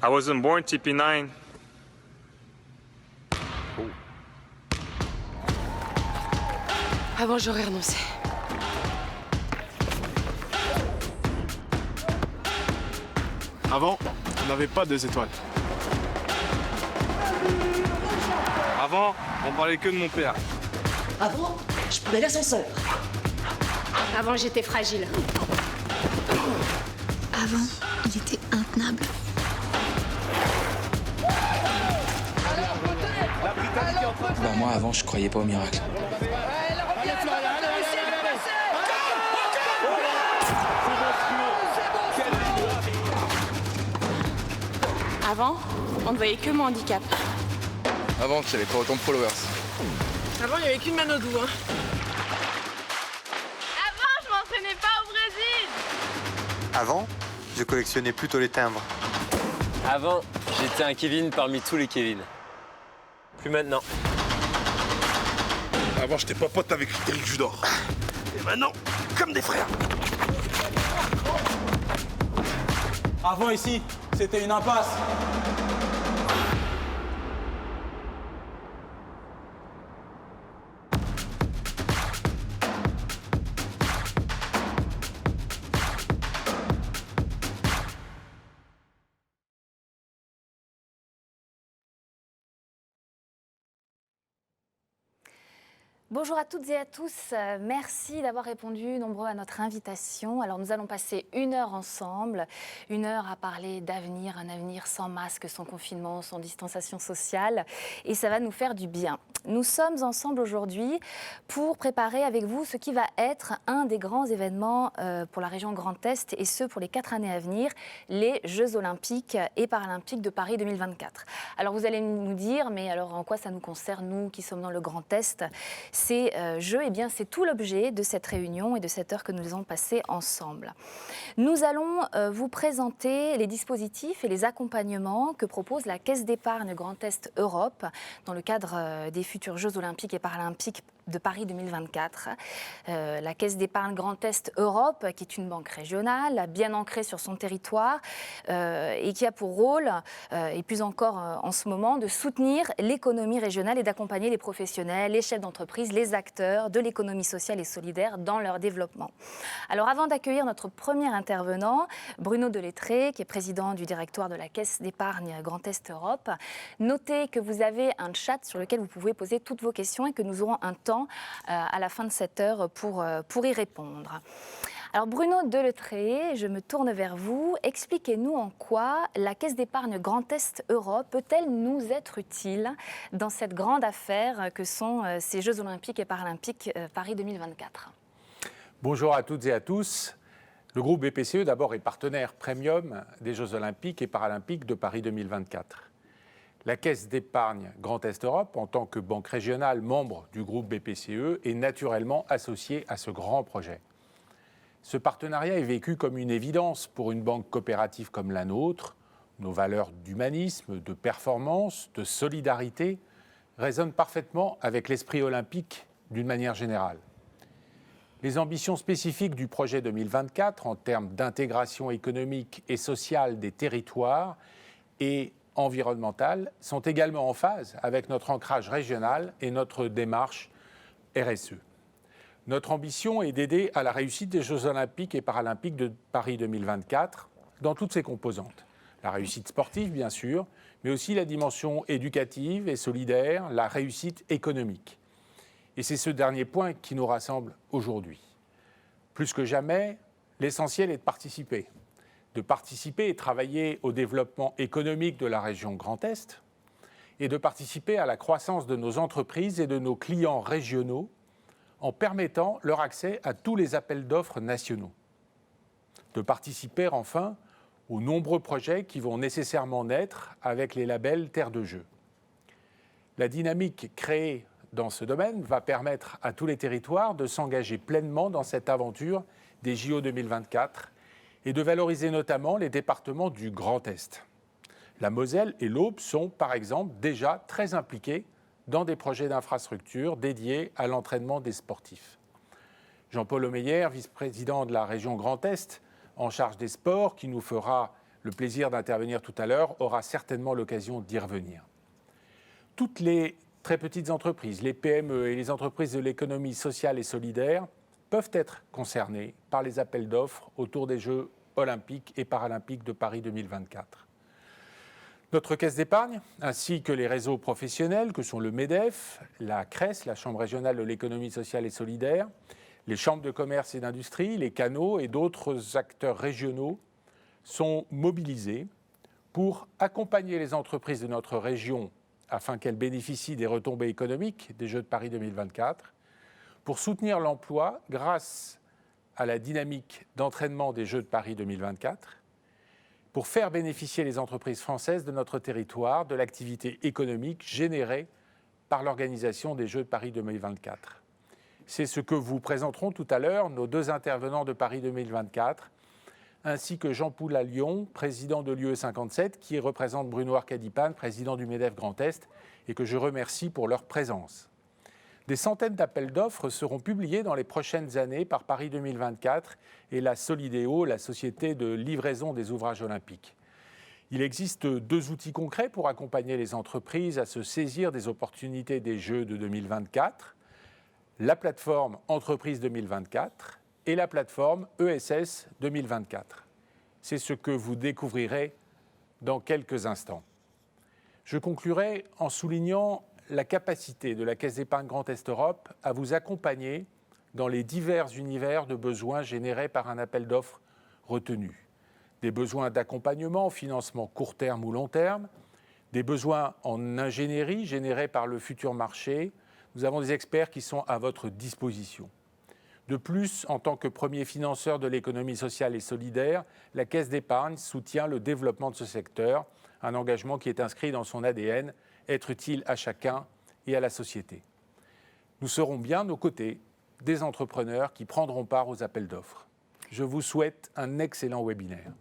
I wasn't born TP9. Avant, j'aurais renoncé. Avant, on n'avait pas 2 étoiles. Avant, on parlait que de mon père. Avant, je prenais l'ascenseur. Avant, j'étais fragile. Avant, il était intenable. Bah moi avant je croyais pas au miracle. Avant, on ne voyait que mon handicap. Avant j'avais pas autant de followers. Avant, il n'y avait qu'une Manodou. Avant, je m'entraînais pas au Brésil. Avant, je collectionnais plutôt les timbres. Avant, j'étais un Kevin parmi tous les Kevin. Plus maintenant. Avant, j'étais pas pote avec Eric Judor. Et maintenant, comme des frères. Avant ici, c'était une impasse. Bonjour à toutes et à tous, merci d'avoir répondu nombreux à notre invitation. Alors nous allons passer 1 heure ensemble, 1 heure à parler d'avenir, un avenir sans masque, sans confinement, sans distanciation sociale, et ça va nous faire du bien. Nous sommes ensemble aujourd'hui pour préparer avec vous ce qui va être un des grands événements pour la région Grand Est, et ce pour les 4 années à venir, les Jeux Olympiques et Paralympiques de Paris 2024. Alors vous allez nous dire, mais alors en quoi ça nous concerne, nous qui sommes dans le Grand Est ? Ces jeux, eh bien, c'est tout l'objet de cette réunion et de cette heure que nous allons passer ensemble. Nous allons vous présenter les dispositifs et les accompagnements que propose la Caisse d'épargne Grand Est Europe dans le cadre des futurs Jeux Olympiques et Paralympiques de Paris 2024. La Caisse d'épargne Grand Est Europe, qui est une banque régionale, bien ancrée sur son territoire et qui a pour rôle, et plus encore en ce moment, de soutenir l'économie régionale et d'accompagner les professionnels, les chefs d'entreprise, les acteurs de l'économie sociale et solidaire dans leur développement. Alors avant d'accueillir notre premier intervenant, Bruno Delettré, qui est président du directoire de la Caisse d'épargne Grand Est Europe, notez que vous avez un chat sur lequel vous pouvez poser toutes vos questions et que nous aurons un temps à la fin de cette heure pour y répondre. Alors Bruno Delettré, je me tourne vers vous. Expliquez-nous en quoi la Caisse d'épargne Grand Est Europe peut-elle nous être utile dans cette grande affaire que sont ces Jeux Olympiques et Paralympiques Paris 2024. Bonjour à toutes et à tous. Le groupe BPCE d'abord est partenaire premium des Jeux Olympiques et Paralympiques de Paris 2024. La Caisse d'épargne Grand Est Europe, en tant que banque régionale membre du groupe BPCE, est naturellement associée à ce grand projet. Ce partenariat est vécu comme une évidence pour une banque coopérative comme la nôtre. Nos valeurs d'humanisme, de performance, de solidarité résonnent parfaitement avec l'esprit olympique d'une manière générale. Les ambitions spécifiques du projet 2024 en termes d'intégration économique et sociale des territoires et environnementales sont également en phase avec notre ancrage régional et notre démarche RSE. Notre ambition est d'aider à la réussite des Jeux Olympiques et Paralympiques de Paris 2024 dans toutes ses composantes. La réussite sportive, bien sûr, mais aussi la dimension éducative et solidaire, la réussite économique. Et c'est ce dernier point qui nous rassemble aujourd'hui. Plus que jamais, l'essentiel est de participer et travailler au développement économique de la région Grand Est et de participer à la croissance de nos entreprises et de nos clients régionaux en permettant leur accès à tous les appels d'offres nationaux. De participer enfin aux nombreux projets qui vont nécessairement naître avec les labels Terre de Jeux. La dynamique créée dans ce domaine va permettre à tous les territoires de s'engager pleinement dans cette aventure des JO 2024 et de valoriser notamment les départements du Grand Est. La Moselle et l'Aube sont, par exemple, déjà très impliqués dans des projets d'infrastructure dédiés à l'entraînement des sportifs. Jean-Paul Omeyer, vice-président de la région Grand Est, en charge des sports, qui nous fera le plaisir d'intervenir tout à l'heure, aura certainement l'occasion d'y revenir. Toutes les très petites entreprises, les PME et les entreprises de l'économie sociale et solidaire peuvent être concernées par les appels d'offres autour des Jeux olympiques et paralympiques de Paris 2024. Notre caisse d'épargne, ainsi que les réseaux professionnels que sont le MEDEF, la CRES, la Chambre régionale de l'économie sociale et solidaire, les chambres de commerce et d'industrie, les canaux et d'autres acteurs régionaux sont mobilisés pour accompagner les entreprises de notre région afin qu'elles bénéficient des retombées économiques des Jeux de Paris 2024, pour soutenir l'emploi grâce à la dynamique d'entraînement des Jeux de Paris 2024, pour faire bénéficier les entreprises françaises de notre territoire de l'activité économique générée par l'organisation des Jeux de Paris 2024. C'est ce que vous présenteront tout à l'heure nos deux intervenants de Paris 2024, ainsi que Jean Poulallion, président de l'UE 57, qui représente Bruno Arcadipane, président du MEDEF Grand Est, et que je remercie pour leur présence. Des centaines d'appels d'offres seront publiés dans les prochaines années par Paris 2024 et la Solidéo, la société de livraison des ouvrages olympiques. Il existe deux outils concrets pour accompagner les entreprises à se saisir des opportunités des Jeux de 2024, la plateforme Entreprise 2024 et la plateforme ESS 2024. C'est ce que vous découvrirez dans quelques instants. Je conclurai en soulignant la capacité de la Caisse d'épargne Grand Est Europe à vous accompagner dans les divers univers de besoins générés par un appel d'offres retenu. Des besoins d'accompagnement, financement court terme ou long terme, des besoins en ingénierie générés par le futur marché. Nous avons des experts qui sont à votre disposition. De plus, en tant que premier financeur de l'économie sociale et solidaire, la Caisse d'épargne soutient le développement de ce secteur, un engagement qui est inscrit dans son ADN, être utile à chacun et à la société. Nous serons bien aux côtés des entrepreneurs qui prendront part aux appels d'offres. Je vous souhaite un excellent webinaire.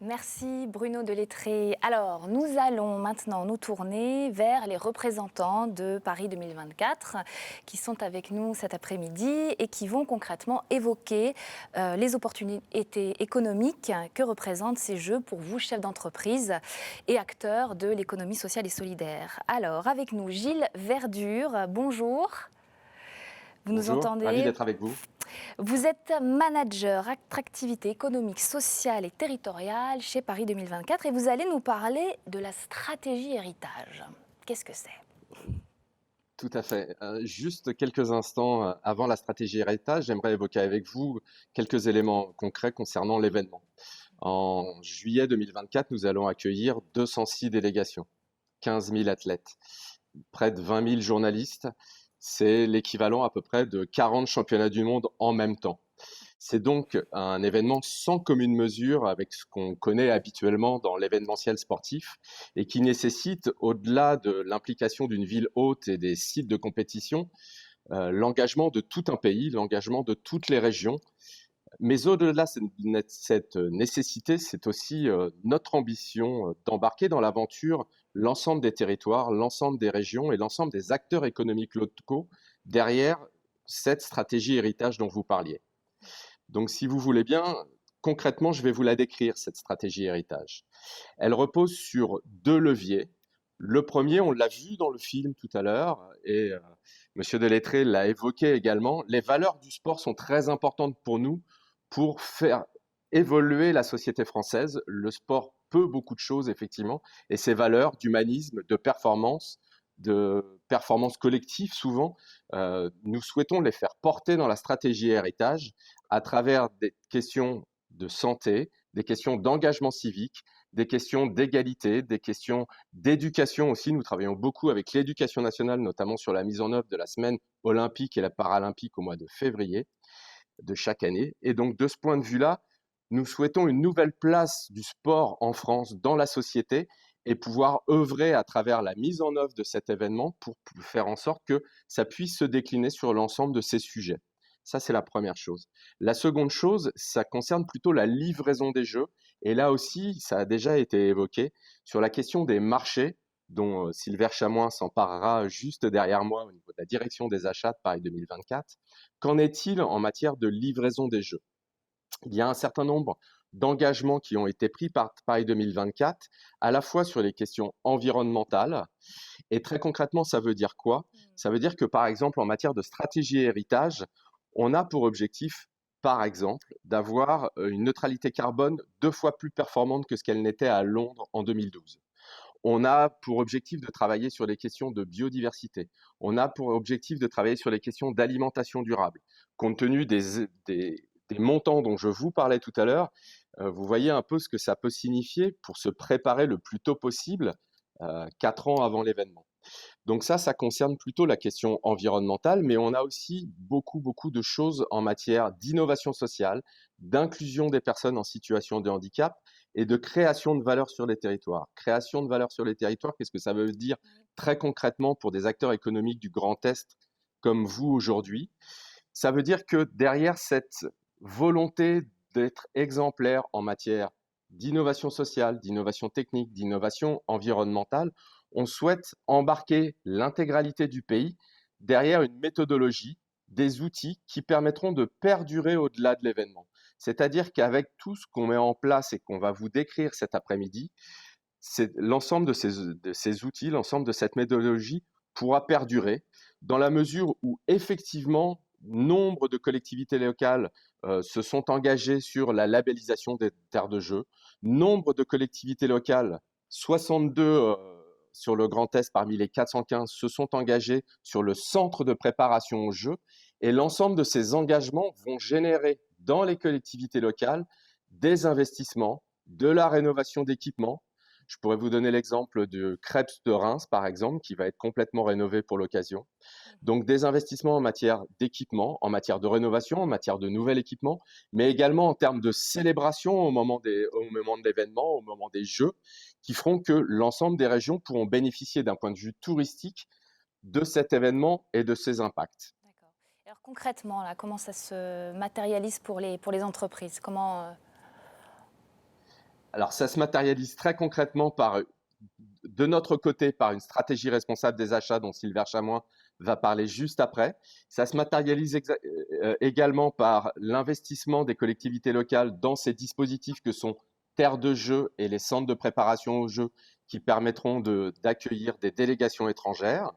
Merci Bruno Delettré. Alors, nous allons maintenant nous tourner vers les représentants de Paris 2024 qui sont avec nous cet après-midi et qui vont concrètement évoquer les opportunités économiques que représentent ces Jeux pour vous, chefs d'entreprise et acteurs de l'économie sociale et solidaire. Alors, avec nous, Gilles Verdure, bonjour. Vous nous entendez ? Ravi d'être avec vous. Vous êtes manager attractivité économique, sociale et territoriale chez Paris 2024 et vous allez nous parler de la stratégie héritage. Qu'est-ce que c'est ? Tout à fait. Juste quelques instants avant la stratégie héritage, j'aimerais évoquer avec vous quelques éléments concrets concernant l'événement. En juillet 2024, nous allons accueillir 206 délégations, 15 000 athlètes, près de 20 000 journalistes. C'est l'équivalent à peu près de 40 championnats du monde en même temps. C'est donc un événement sans commune mesure avec ce qu'on connaît habituellement dans l'événementiel sportif et qui nécessite, au-delà de l'implication d'une ville hôte et des sites de compétition, l'engagement de tout un pays, l'engagement de toutes les régions. Mais au-delà de cette nécessité, c'est aussi notre ambition d'embarquer dans l'aventure l'ensemble des territoires, l'ensemble des régions et l'ensemble des acteurs économiques locaux derrière cette stratégie héritage dont vous parliez. Donc, si vous voulez bien, concrètement, je vais vous la décrire, cette stratégie héritage. Elle repose sur deux leviers. Le premier, on l'a vu dans le film tout à l'heure, et M. Delettré l'a évoqué également, les valeurs du sport sont très importantes pour nous pour faire évoluer la société française. Le sport peut beaucoup de choses, effectivement, et ces valeurs d'humanisme, de performance collective, souvent, nous souhaitons les faire porter dans la stratégie héritage à travers des questions de santé, des questions d'engagement civique, des questions d'égalité, des questions d'éducation aussi. Nous travaillons beaucoup avec l'éducation nationale, notamment sur la mise en œuvre de la semaine olympique et la paralympique au mois de février de chaque année. Et donc, de ce point de vue-là, nous souhaitons une nouvelle place du sport en France dans la société et pouvoir œuvrer à travers la mise en œuvre de cet événement pour faire en sorte que ça puisse se décliner sur l'ensemble de ces sujets. Ça, c'est la première chose. La seconde chose, ça concerne plutôt la livraison des Jeux. Et là aussi, ça a déjà été évoqué sur la question des marchés, dont Sylvain Chamoin s'emparera juste derrière moi au niveau de la direction des achats de Paris 2024. Qu'en est-il en matière de livraison des Jeux ? il y a un certain nombre d'engagements qui ont été pris par Paris 2024, à la fois sur les questions environnementales. Et très concrètement, ça veut dire quoi? Ça veut dire que, par exemple, en matière de stratégie héritage, on a pour objectif, par exemple, d'avoir une neutralité carbone 2 fois plus performante que ce qu'elle n'était à Londres en 2012. On a pour objectif de travailler sur les questions de biodiversité. On a pour objectif de travailler sur les questions d'alimentation durable. Compte tenu des montants dont je vous parlais tout à l'heure, vous voyez un peu ce que ça peut signifier pour se préparer le plus tôt possible, 4 ans avant l'événement. Donc ça concerne plutôt la question environnementale, mais on a aussi beaucoup de choses en matière d'innovation sociale, d'inclusion des personnes en situation de handicap et de création de valeur sur les territoires. Création de valeur sur les territoires, qu'est-ce que ça veut dire très concrètement pour des acteurs économiques du Grand Est comme vous aujourd'hui? Ça veut dire que derrière cette volonté d'être exemplaire en matière d'innovation sociale, d'innovation technique, d'innovation environnementale, on souhaite embarquer l'intégralité du pays derrière une méthodologie, des outils qui permettront de perdurer au-delà de l'événement. C'est-à-dire qu'avec tout ce qu'on met en place et qu'on va vous décrire cet après-midi, l'ensemble de ces outils, l'ensemble de cette méthodologie pourra perdurer dans la mesure où effectivement, nombre de collectivités locales se sont engagées sur la labellisation des terres de jeu. Nombre de collectivités locales, 62 sur le Grand Est parmi les 415, se sont engagées sur le centre de préparation au jeu. Et l'ensemble de ces engagements vont générer dans les collectivités locales des investissements, de la rénovation d'équipements. Je pourrais vous donner l'exemple de Crêpes de Reims, par exemple, qui va être complètement rénové pour l'occasion. Donc, des investissements en matière d'équipement, en matière de rénovation, en matière de nouvel équipement, mais également en termes de célébration au moment de l'événement, au moment des Jeux, qui feront que l'ensemble des régions pourront bénéficier d'un point de vue touristique de cet événement et de ses impacts. D'accord. Alors concrètement, là, comment ça se matérialise pour les entreprises? Alors, ça se matérialise très concrètement de notre côté par une stratégie responsable des achats dont Silver Chamois va parler juste après. Ça se matérialise également par l'investissement des collectivités locales dans ces dispositifs que sont terres de jeu et les centres de préparation au jeu qui permettront d'accueillir des délégations étrangères.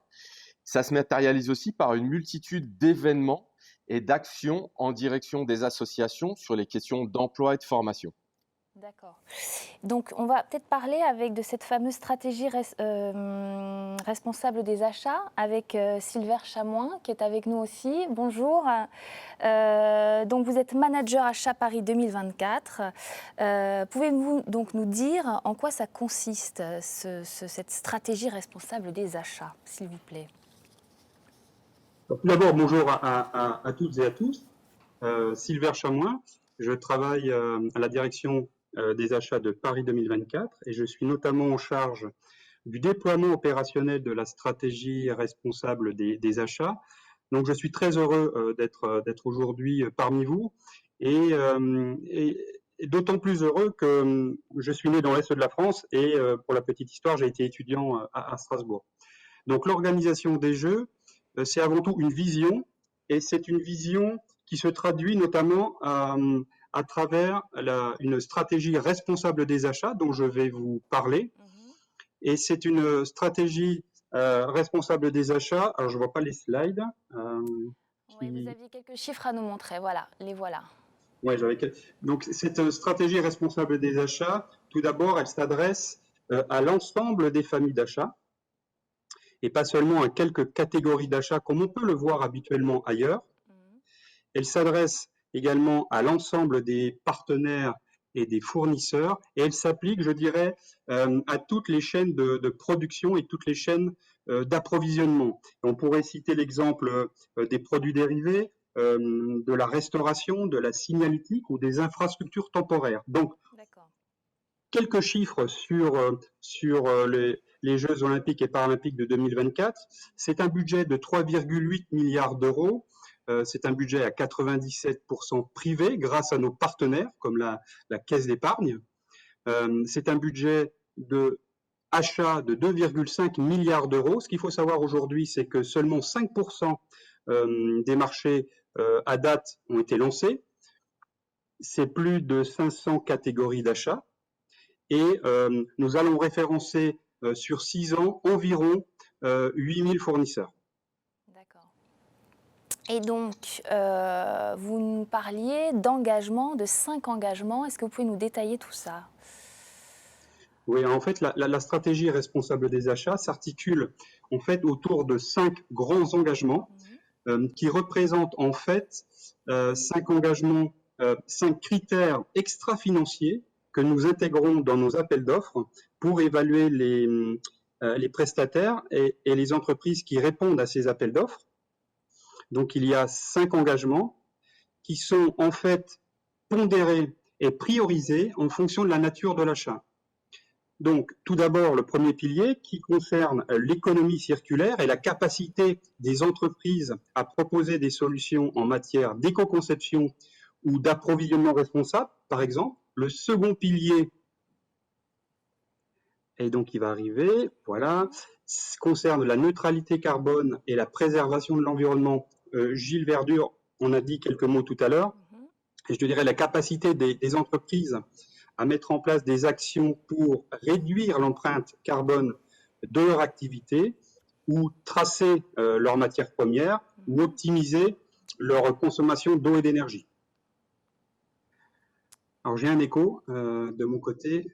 Ça se matérialise aussi par une multitude d'événements et d'actions en direction des associations sur les questions d'emploi et de formation. D'accord. Donc, on va peut-être parler de cette fameuse stratégie responsable des achats avec Silver Chamois, qui est avec nous aussi. Bonjour. Donc, vous êtes manager achat Paris 2024. Pouvez-vous donc nous dire en quoi ça consiste, cette stratégie responsable des achats, s'il vous plaît? Tout d'abord, bonjour à toutes et à tous. Silver Chamois, je travaille à la direction des achats de Paris 2024 et je suis notamment en charge du déploiement opérationnel de la stratégie responsable des achats. Donc je suis très heureux d'être aujourd'hui parmi vous et d'autant plus heureux que je suis né dans l'Est de la France et pour la petite histoire, j'ai été étudiant à Strasbourg. Donc l'organisation des Jeux, c'est avant tout une vision et c'est une vision qui se traduit notamment à travers une stratégie responsable des achats dont je vais vous parler. Et c'est une stratégie responsable des achats. Alors, je ne vois pas les slides. Oui, vous aviez quelques chiffres à nous montrer. Voilà, les voilà. Oui, donc, cette stratégie responsable des achats, tout d'abord, elle s'adresse à l'ensemble des familles d'achats et pas seulement à quelques catégories d'achats comme on peut le voir habituellement ailleurs. Elle s'adresse également à l'ensemble des partenaires et des fournisseurs et elle s'applique, je dirais, à toutes les chaînes de production et toutes les chaînes d'approvisionnement. On pourrait citer l'exemple des produits dérivés, de la restauration, de la signalétique ou des infrastructures temporaires. Donc, quelques chiffres sur les Jeux olympiques et paralympiques de 2024. C'est un budget de 3,8 milliards d'euros. C'est un budget à 97% privé grâce à nos partenaires comme la Caisse d'épargne. C'est un budget d'achat de 2,5 milliards d'euros. Ce qu'il faut savoir aujourd'hui, c'est que seulement 5% des marchés à date ont été lancés. c'est plus de 500 catégories d'achats et nous allons référencer sur 6 ans environ 8000 fournisseurs. D'accord. Et donc, vous nous parliez d'engagement, de 5 engagements. Est-ce que vous pouvez nous détailler tout ça? Oui, en fait, la stratégie responsable des achats s'articule en fait autour de 5 grands engagements qui représentent en fait 5 engagements, 5 critères extra-financiers que nous intégrons dans nos appels d'offres pour évaluer les prestataires et les entreprises qui répondent à ces appels d'offres. Donc, il y a 5 engagements qui sont en fait pondérés et priorisés en fonction de la nature de l'achat. Donc, tout d'abord, le premier pilier qui concerne l'économie circulaire et la capacité des entreprises à proposer des solutions en matière d'éco-conception ou d'approvisionnement responsable, par exemple. Le second pilier, et donc il va arriver, voilà, concerne la neutralité carbone et la préservation de l'environnement. Gilles Verdure en a dit quelques mots tout à l'heure. Et je dirais la capacité des entreprises à mettre en place des actions pour réduire l'empreinte carbone de leur activité ou tracer leurs matières premières ou optimiser leur consommation d'eau et d'énergie. Alors j'ai un écho de mon côté.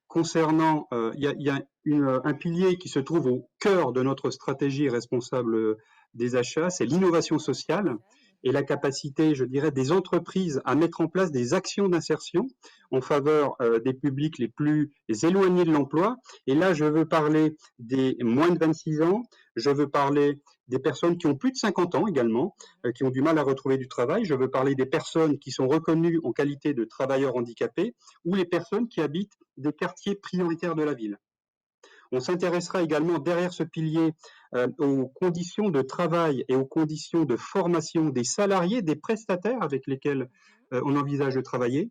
Concernant, il y a un pilier qui se trouve au cœur de notre stratégie responsable des achats, c'est l'innovation sociale et la capacité, je dirais, des entreprises à mettre en place des actions d'insertion en faveur des publics les plus éloignés de l'emploi. Et là, je veux parler des moins de 26 ans, je veux parler des personnes qui ont plus de 50 ans également, qui ont du mal à retrouver du travail. Je veux parler des personnes qui sont reconnues en qualité de travailleurs handicapés ou les personnes qui habitent des quartiers prioritaires de la ville. On s'intéressera également derrière ce pilier aux conditions de travail et aux conditions de formation des salariés, des prestataires avec lesquels on envisage de travailler.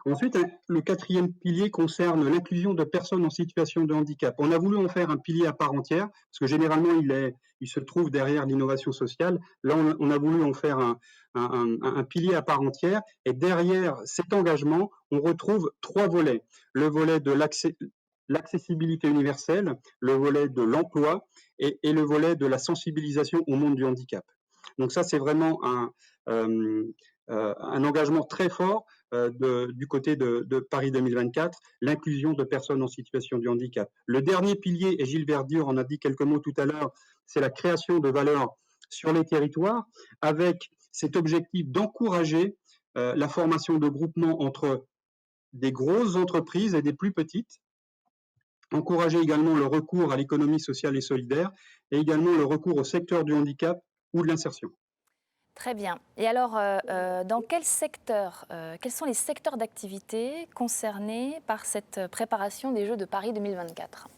Ensuite, le quatrième pilier concerne l'inclusion de personnes en situation de handicap. On a voulu en faire un pilier à part entière, parce que généralement, il se trouve derrière l'innovation sociale. Là, on a voulu en faire un pilier à part entière. Et derrière cet engagement, on retrouve 3 volets. Le volet de l'accessibilité universelle, le volet de l'emploi et le volet de la sensibilisation au monde du handicap. Donc ça, c'est vraiment un engagement très fort du côté de Paris 2024, l'inclusion de personnes en situation de handicap. Le dernier pilier, et Gilles Verdure en a dit quelques mots tout à l'heure, c'est la création de valeur sur les territoires, avec cet objectif d'encourager la formation de groupements entre des grosses entreprises et des plus petites, encourager également le recours à l'économie sociale et solidaire, et également le recours au secteur du handicap ou de l'insertion. Très bien. Et alors, dans quel secteur, quels sont les secteurs d'activité concernés par cette préparation des Jeux de Paris 2024 ?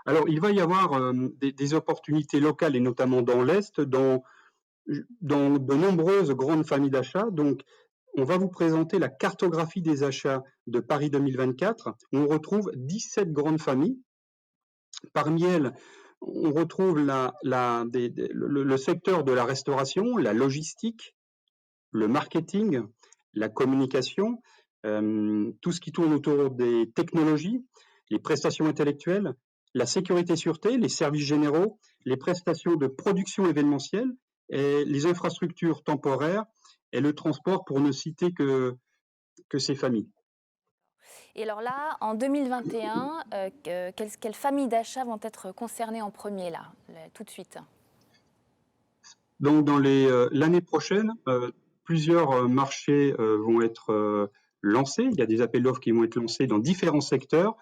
Alors, il va y avoir des opportunités locales, et notamment dans l'Est, dans de nombreuses grandes familles d'achats. Donc, on va vous présenter la cartographie des achats de Paris 2024. On retrouve 17 grandes familles. Parmi elles, on retrouve le secteur de la restauration, la logistique, le marketing, la communication, tout ce qui tourne autour des technologies, les prestations intellectuelles, la sécurité-sûreté, les services généraux, les prestations de production événementielle, et les infrastructures temporaires et le transport, pour ne citer que ces familles. Et alors là, en 2021, quelles familles d'achats vont être concernées en premier, là, tout de suite ? Donc, l'année prochaine, plusieurs marchés vont être lancés. Il y a des appels d'offres qui vont être lancés dans différents secteurs.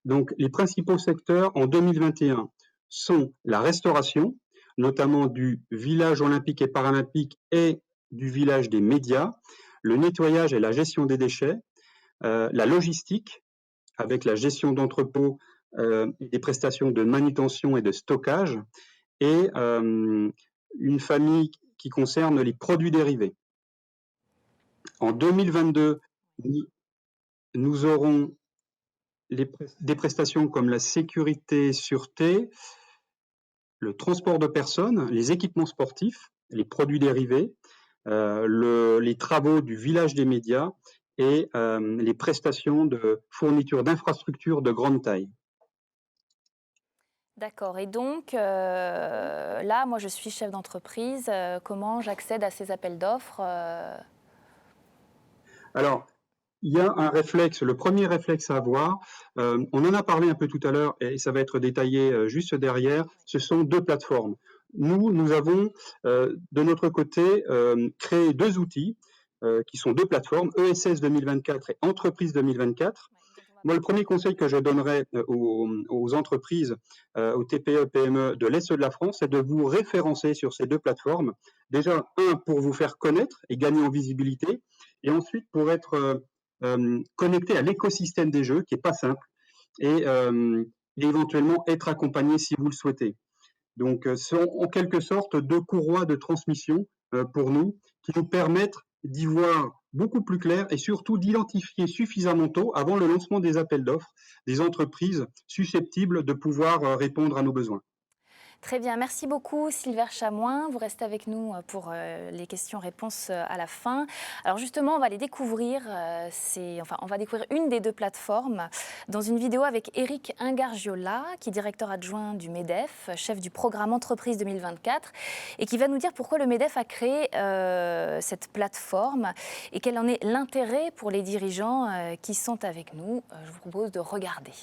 Donc, les principaux secteurs en 2021 sont la restauration, notamment du village olympique et paralympique et du village des médias, le nettoyage et la gestion des déchets, la logistique, avec la gestion d'entrepôts et des prestations de manutention et de stockage, et une famille qui concerne les produits dérivés. En 2022, nous aurons des prestations comme la sécurité, sûreté, le transport de personnes, les équipements sportifs, les produits dérivés, les travaux du village des médias et les prestations de fourniture d'infrastructures de grande taille. D'accord. Et donc, là, moi, je suis chef d'entreprise. Comment j'accède à ces appels d'offres Alors, il y a un réflexe, le premier réflexe à avoir, on en a parlé un peu tout à l'heure et ça va être détaillé juste derrière, ce sont deux plateformes. Nous avons de notre côté créé deux outils qui sont deux plateformes, ESS 2024 et Entreprise 2024. Moi, le premier conseil que je donnerais aux entreprises, aux TPE, PME de l'Est de la France, c'est de vous référencer sur ces deux plateformes. Déjà, pour vous faire connaître et gagner en visibilité, et ensuite pour être connecté à l'écosystème des jeux, qui n'est pas simple, et éventuellement être accompagné si vous le souhaitez. Donc, ce sont en quelque sorte deux courroies de transmission pour nous, qui nous permettent d'y voir beaucoup plus clair et surtout d'identifier suffisamment tôt, avant le lancement des appels d'offres, des entreprises susceptibles de pouvoir répondre à nos besoins. Très bien, merci beaucoup Silver Chamoin. Vous restez avec nous pour les questions-réponses à la fin. Alors justement, on va les découvrir. On va découvrir une des deux plateformes dans une vidéo avec Éric Ingargiola, qui est directeur adjoint du MEDEF, chef du programme Entreprise 2024, et qui va nous dire pourquoi le MEDEF a créé cette plateforme et quel en est l'intérêt pour les dirigeants qui sont avec nous. Je vous propose de regarder.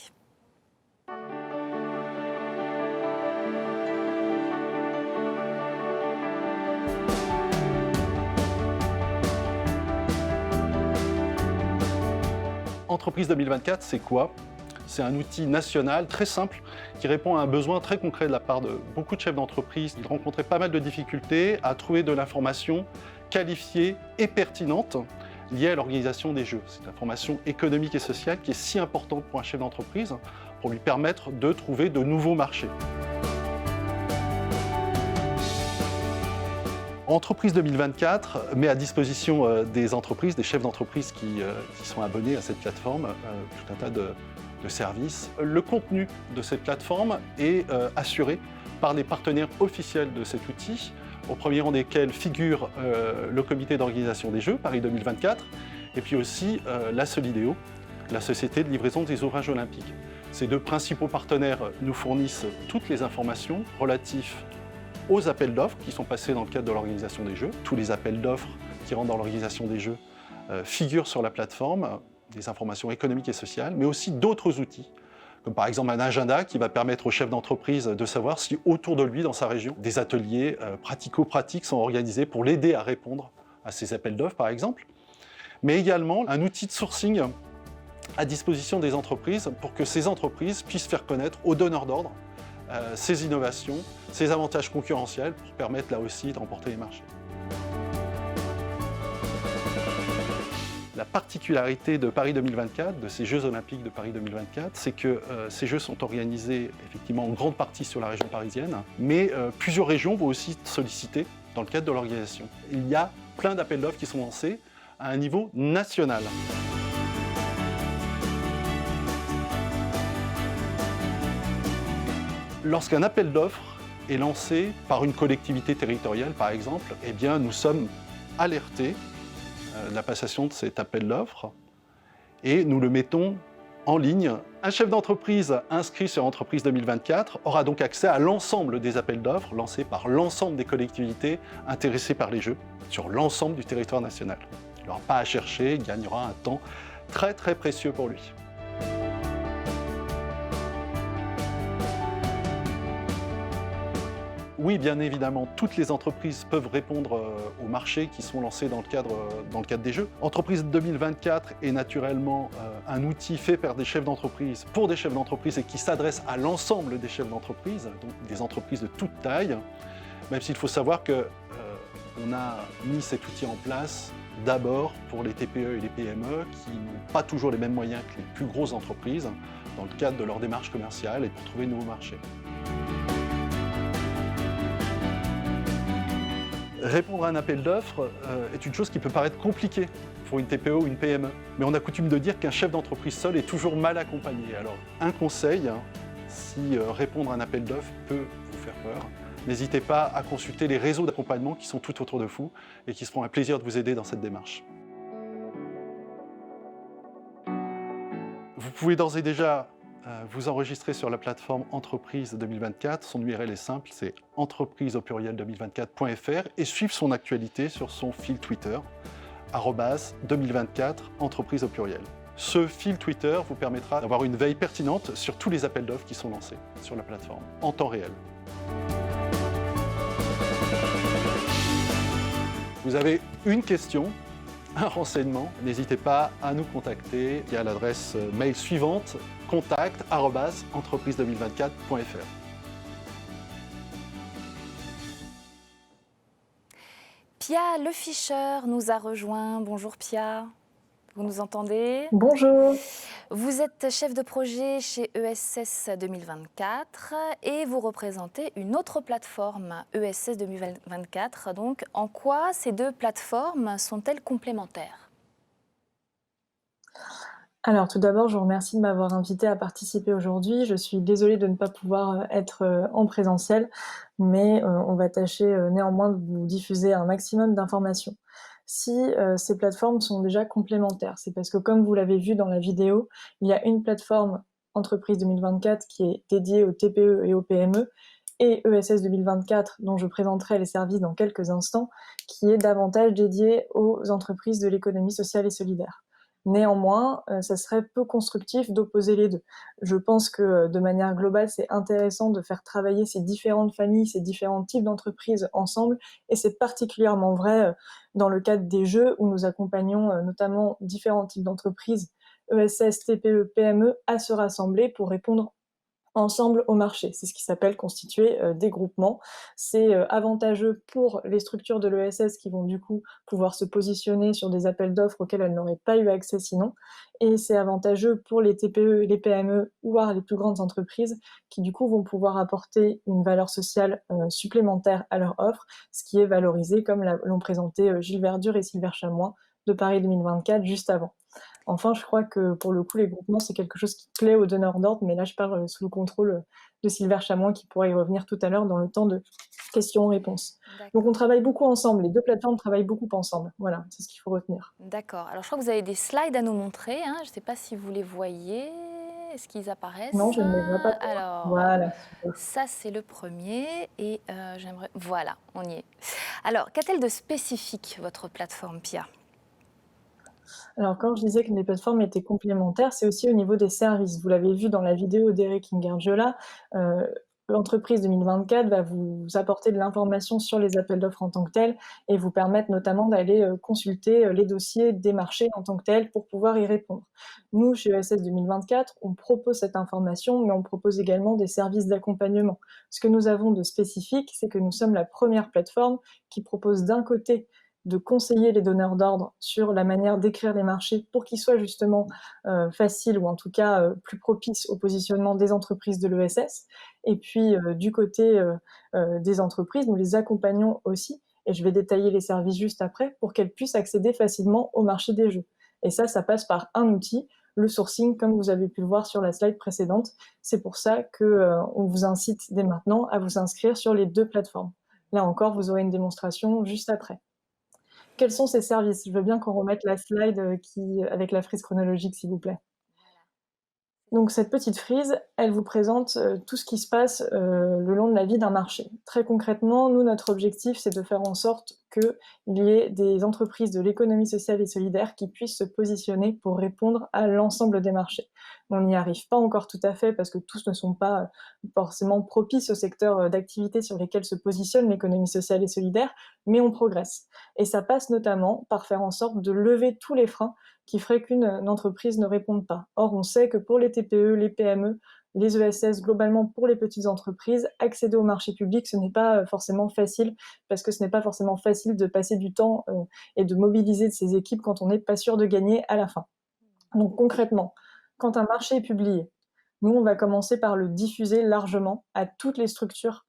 Entreprise 2024, c'est quoi? C'est un outil national très simple qui répond à un besoin très concret de la part de beaucoup de chefs d'entreprise. Ils rencontraient pas mal de difficultés à trouver de l'information qualifiée et pertinente liée à l'organisation des jeux. C'est l'information économique et sociale qui est si importante pour un chef d'entreprise pour lui permettre de trouver de nouveaux marchés. Entreprise 2024 met à disposition des entreprises, des chefs d'entreprise qui sont abonnés à cette plateforme, tout un tas de services. Le contenu de cette plateforme est assuré par les partenaires officiels de cet outil, au premier rang desquels figure le comité d'organisation des Jeux, Paris 2024, et puis aussi la Solideo, la société de livraison des ouvrages olympiques. Ces deux principaux partenaires nous fournissent toutes les informations relatives aux appels d'offres qui sont passés dans le cadre de l'organisation des Jeux. Tous les appels d'offres qui rentrent dans l'organisation des Jeux figurent sur la plateforme, des informations économiques et sociales, mais aussi d'autres outils, comme par exemple un agenda qui va permettre aux chefs d'entreprise de savoir si autour de lui, dans sa région, des ateliers pratico-pratiques sont organisés pour l'aider à répondre à ces appels d'offres, par exemple. Mais également un outil de sourcing à disposition des entreprises pour que ces entreprises puissent faire connaître aux donneurs d'ordre ces innovations, ces avantages concurrentiels pour permettre là aussi de remporter les marchés. La particularité de Paris 2024, de ces Jeux Olympiques de Paris 2024, c'est que ces Jeux sont organisés effectivement en grande partie sur la région parisienne, mais plusieurs régions vont aussi solliciter dans le cadre de l'organisation. Il y a plein d'appels d'offres qui sont lancés à un niveau national. Lorsqu'un appel d'offres est lancé par une collectivité territoriale, par exemple, eh bien, nous sommes alertés de la passation de cet appel d'offres et nous le mettons en ligne. Un chef d'entreprise inscrit sur Entreprise 2024 aura donc accès à l'ensemble des appels d'offres lancés par l'ensemble des collectivités intéressées par les Jeux sur l'ensemble du territoire national. Il n'aura pas à chercher, il gagnera un temps très très précieux pour lui. Oui, bien évidemment, toutes les entreprises peuvent répondre aux marchés qui sont lancés dans le cadre des Jeux. Entreprise 2024 est naturellement un outil fait par des chefs d'entreprise pour des chefs d'entreprise et qui s'adresse à l'ensemble des chefs d'entreprise, donc des entreprises de toute taille, même s'il faut savoir qu'on a mis cet outil en place d'abord pour les TPE et les PME qui n'ont pas toujours les mêmes moyens que les plus grosses entreprises dans le cadre de leur démarche commerciale et pour trouver de nouveaux marchés. Répondre à un appel d'offres est une chose qui peut paraître compliquée pour une TPE ou une PME. Mais on a coutume de dire qu'un chef d'entreprise seul est toujours mal accompagné. Alors, un conseil, si répondre à un appel d'offres peut vous faire peur, n'hésitez pas à consulter les réseaux d'accompagnement qui sont tout autour de vous et qui se feront un plaisir de vous aider dans cette démarche. Vous pouvez d'ores et déjà vous enregistrer sur la plateforme Entreprise 2024. Son URL est simple, c'est entreprise au pluriel 2024.fr et suivre son actualité sur son fil Twitter, @2024 entreprise au pluriel. Ce fil Twitter vous permettra d'avoir une veille pertinente sur tous les appels d'offres qui sont lancés sur la plateforme, en temps réel. Vous avez une question, un renseignement, n'hésitez pas à nous contacter via l'adresse mail suivante, contact@entreprise2024.fr. Pia Lefischer nous a rejoint. Bonjour Pia, vous nous entendez? Bonjour. Vous êtes chef de projet chez ESS 2024 et vous représentez une autre plateforme, ESS 2024. Donc, en quoi ces deux plateformes sont-elles complémentaires? Alors, tout d'abord, je vous remercie de m'avoir invité à participer aujourd'hui. Je suis désolée de ne pas pouvoir être en présentiel, mais on va tâcher néanmoins de vous diffuser un maximum d'informations. Si ces plateformes sont déjà complémentaires, c'est parce que, comme vous l'avez vu dans la vidéo, il y a une plateforme Entreprise 2024 qui est dédiée aux TPE et aux PME, et ESS 2024, dont je présenterai les services dans quelques instants, qui est davantage dédiée aux entreprises de l'économie sociale et solidaire. Néanmoins, ça serait peu constructif d'opposer les deux. Je pense que de manière globale, c'est intéressant de faire travailler ces différentes familles, ces différents types d'entreprises ensemble, et c'est particulièrement vrai dans le cadre des jeux où nous accompagnons notamment différents types d'entreprises, ESS, TPE, PME, à se rassembler pour répondre ensemble au marché. C'est ce qui s'appelle constituer des groupements. C'est avantageux pour les structures de l'ESS qui vont du coup pouvoir se positionner sur des appels d'offres auxquels elles n'auraient pas eu accès sinon. Et c'est avantageux pour les TPE, les PME, voire les plus grandes entreprises qui du coup vont pouvoir apporter une valeur sociale supplémentaire à leur offre, ce qui est valorisé comme l'ont présenté Gilles Verdure et Sylvain Chamois de Paris 2024 juste avant. Enfin, je crois que pour le coup, les groupements, c'est quelque chose qui plaît aux donneurs d'ordre, mais là, je parle sous le contrôle de Sylvain Chamois, qui pourra y revenir tout à l'heure dans le temps de questions-réponses. Donc, on travaille beaucoup ensemble. Les deux plateformes travaillent beaucoup ensemble. Voilà, c'est ce qu'il faut retenir. D'accord. Alors, je crois que vous avez des slides à nous montrer. Hein. Je ne sais pas si vous les voyez. Est-ce qu'ils apparaissent? Non, je ne les vois pas. Alors, voilà. Ça, c'est le premier. Et j'aimerais... Voilà, on y est. Alors, qu'a-t-elle de spécifique, votre plateforme, Pia? Alors, quand je disais que les plateformes étaient complémentaires, c'est aussi au niveau des services. Vous l'avez vu dans la vidéo d'Eric Ingergiola, l'entreprise 2024 va vous apporter de l'information sur les appels d'offres en tant que tels et vous permettre notamment d'aller consulter les dossiers des marchés en tant que tels pour pouvoir y répondre. Nous, chez ESS 2024, on propose cette information, mais on propose également des services d'accompagnement. Ce que nous avons de spécifique, c'est que nous sommes la première plateforme qui propose d'un côté de conseiller les donneurs d'ordre sur la manière d'écrire les marchés pour qu'ils soient justement faciles ou en tout cas plus propices au positionnement des entreprises de l'ESS. Et puis du côté des entreprises, nous les accompagnons aussi, et je vais détailler les services juste après, pour qu'elles puissent accéder facilement au marché des jeux. Et ça passe par un outil, le sourcing, comme vous avez pu le voir sur la slide précédente. C'est pour ça qu'on vous incite dès maintenant à vous inscrire sur les deux plateformes. Là encore, vous aurez une démonstration juste après. Quels sont ces services? Je veux bien qu'on remette la slide avec la frise chronologique, s'il vous plaît. Donc cette petite frise, elle vous présente tout ce qui se passe le long de la vie d'un marché. Très concrètement, nous, notre objectif, c'est de faire en sorte qu'il y ait des entreprises de l'économie sociale et solidaire qui puissent se positionner pour répondre à l'ensemble des marchés. On n'y arrive pas encore tout à fait parce que tous ne sont pas forcément propices au secteur d'activité sur lesquels se positionne l'économie sociale et solidaire, mais on progresse. Et ça passe notamment par faire en sorte de lever tous les freins qui ferait qu'une entreprise ne réponde pas. Or, on sait que pour les TPE, les PME, les ESS, globalement pour les petites entreprises, accéder au marché public, ce n'est pas forcément facile, parce que ce n'est pas forcément facile de passer du temps et de mobiliser ses équipes quand on n'est pas sûr de gagner à la fin. Donc concrètement, quand un marché est publié, nous, on va commencer par le diffuser largement à toutes les structures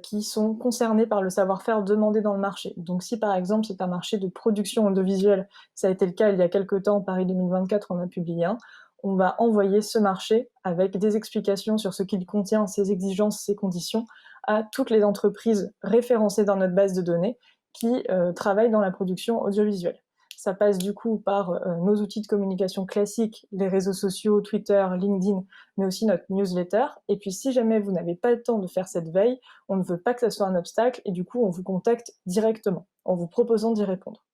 qui sont concernés par le savoir-faire demandé dans le marché. Donc si par exemple c'est un marché de production audiovisuelle, ça a été le cas il y a quelques temps, Paris 2024 on a publié un, on va envoyer ce marché avec des explications sur ce qu'il contient, ses exigences, ses conditions, à toutes les entreprises référencées dans notre base de données qui travaillent dans la production audiovisuelle. Ça passe du coup par nos outils de communication classiques, les réseaux sociaux, Twitter, LinkedIn, mais aussi notre newsletter. Et puis si jamais vous n'avez pas le temps de faire cette veille, on ne veut pas que ça soit un obstacle et du coup on vous contacte directement en vous proposant d'y répondre.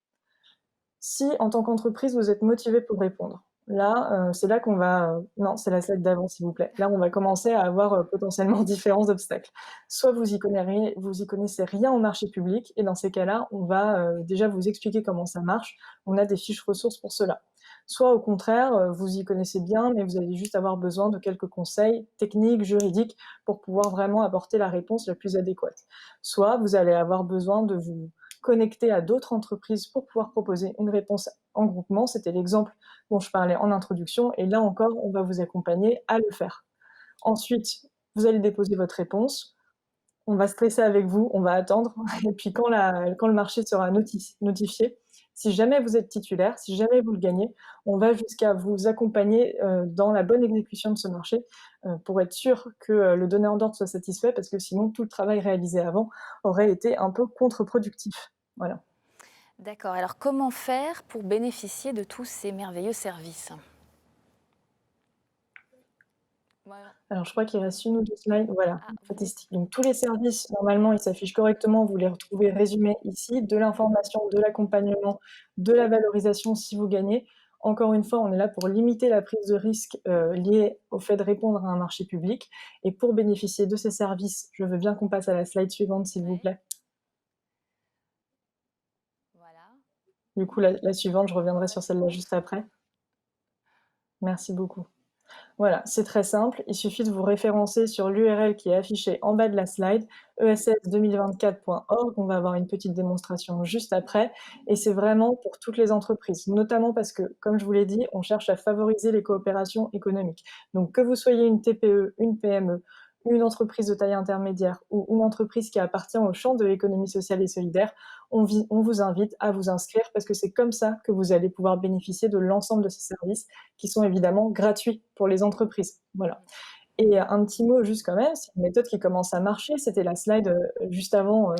Si en tant qu'entreprise vous êtes motivé pour répondre, là c'est là qu'on va... non, c'est la slide d'avant s'il vous plaît. Là on va commencer à avoir potentiellement différents obstacles. Soit vous y connaissez rien au marché public et dans ces cas-là on va déjà vous expliquer comment ça marche. On a des fiches ressources pour cela. Soit au contraire, vous y connaissez bien, mais vous allez juste avoir besoin de quelques conseils techniques, juridiques, pour pouvoir vraiment apporter la réponse la plus adéquate. Soit vous allez avoir besoin de vous connecter à d'autres entreprises pour pouvoir proposer une réponse en groupement. C'était l'exemple dont je parlais en introduction, et là encore, on va vous accompagner à le faire. Ensuite, vous allez déposer votre réponse. On va stresser avec vous, on va attendre, et puis quand le marché sera notifié, si jamais vous êtes titulaire, si jamais vous le gagnez, on va jusqu'à vous accompagner dans la bonne exécution de ce marché pour être sûr que le donneur d'ordre soit satisfait, parce que sinon tout le travail réalisé avant aurait été un peu contre-productif. Voilà. D'accord. Alors comment faire pour bénéficier de tous ces merveilleux services ? Alors, je crois qu'il reste une ou deux slides. Voilà, statistiques. Donc, tous les services, normalement, ils s'affichent correctement. Vous les retrouvez résumés ici, de l'information, de l'accompagnement, de la valorisation si vous gagnez. Encore une fois, on est là pour limiter la prise de risque liée au fait de répondre à un marché public. Et pour bénéficier de ces services, je veux bien qu'on passe à la slide suivante, s'il vous plaît. Voilà. Du coup, la suivante, je reviendrai sur celle-là juste après. Merci beaucoup. Voilà, c'est très simple. Il suffit de vous référencer sur l'URL qui est affichée en bas de la slide, ess2024.org. On va avoir une petite démonstration juste après. Et c'est vraiment pour toutes les entreprises, notamment parce que, comme je vous l'ai dit, on cherche à favoriser les coopérations économiques. Donc, que vous soyez une TPE, une PME, une entreprise de taille intermédiaire ou une entreprise qui appartient au champ de l'économie sociale et solidaire, on vous invite à vous inscrire parce que c'est comme ça que vous allez pouvoir bénéficier de l'ensemble de ces services qui sont évidemment gratuits pour les entreprises. Voilà. Et un petit mot juste quand même, c'est une méthode qui commence à marcher. C'était la slide juste avant.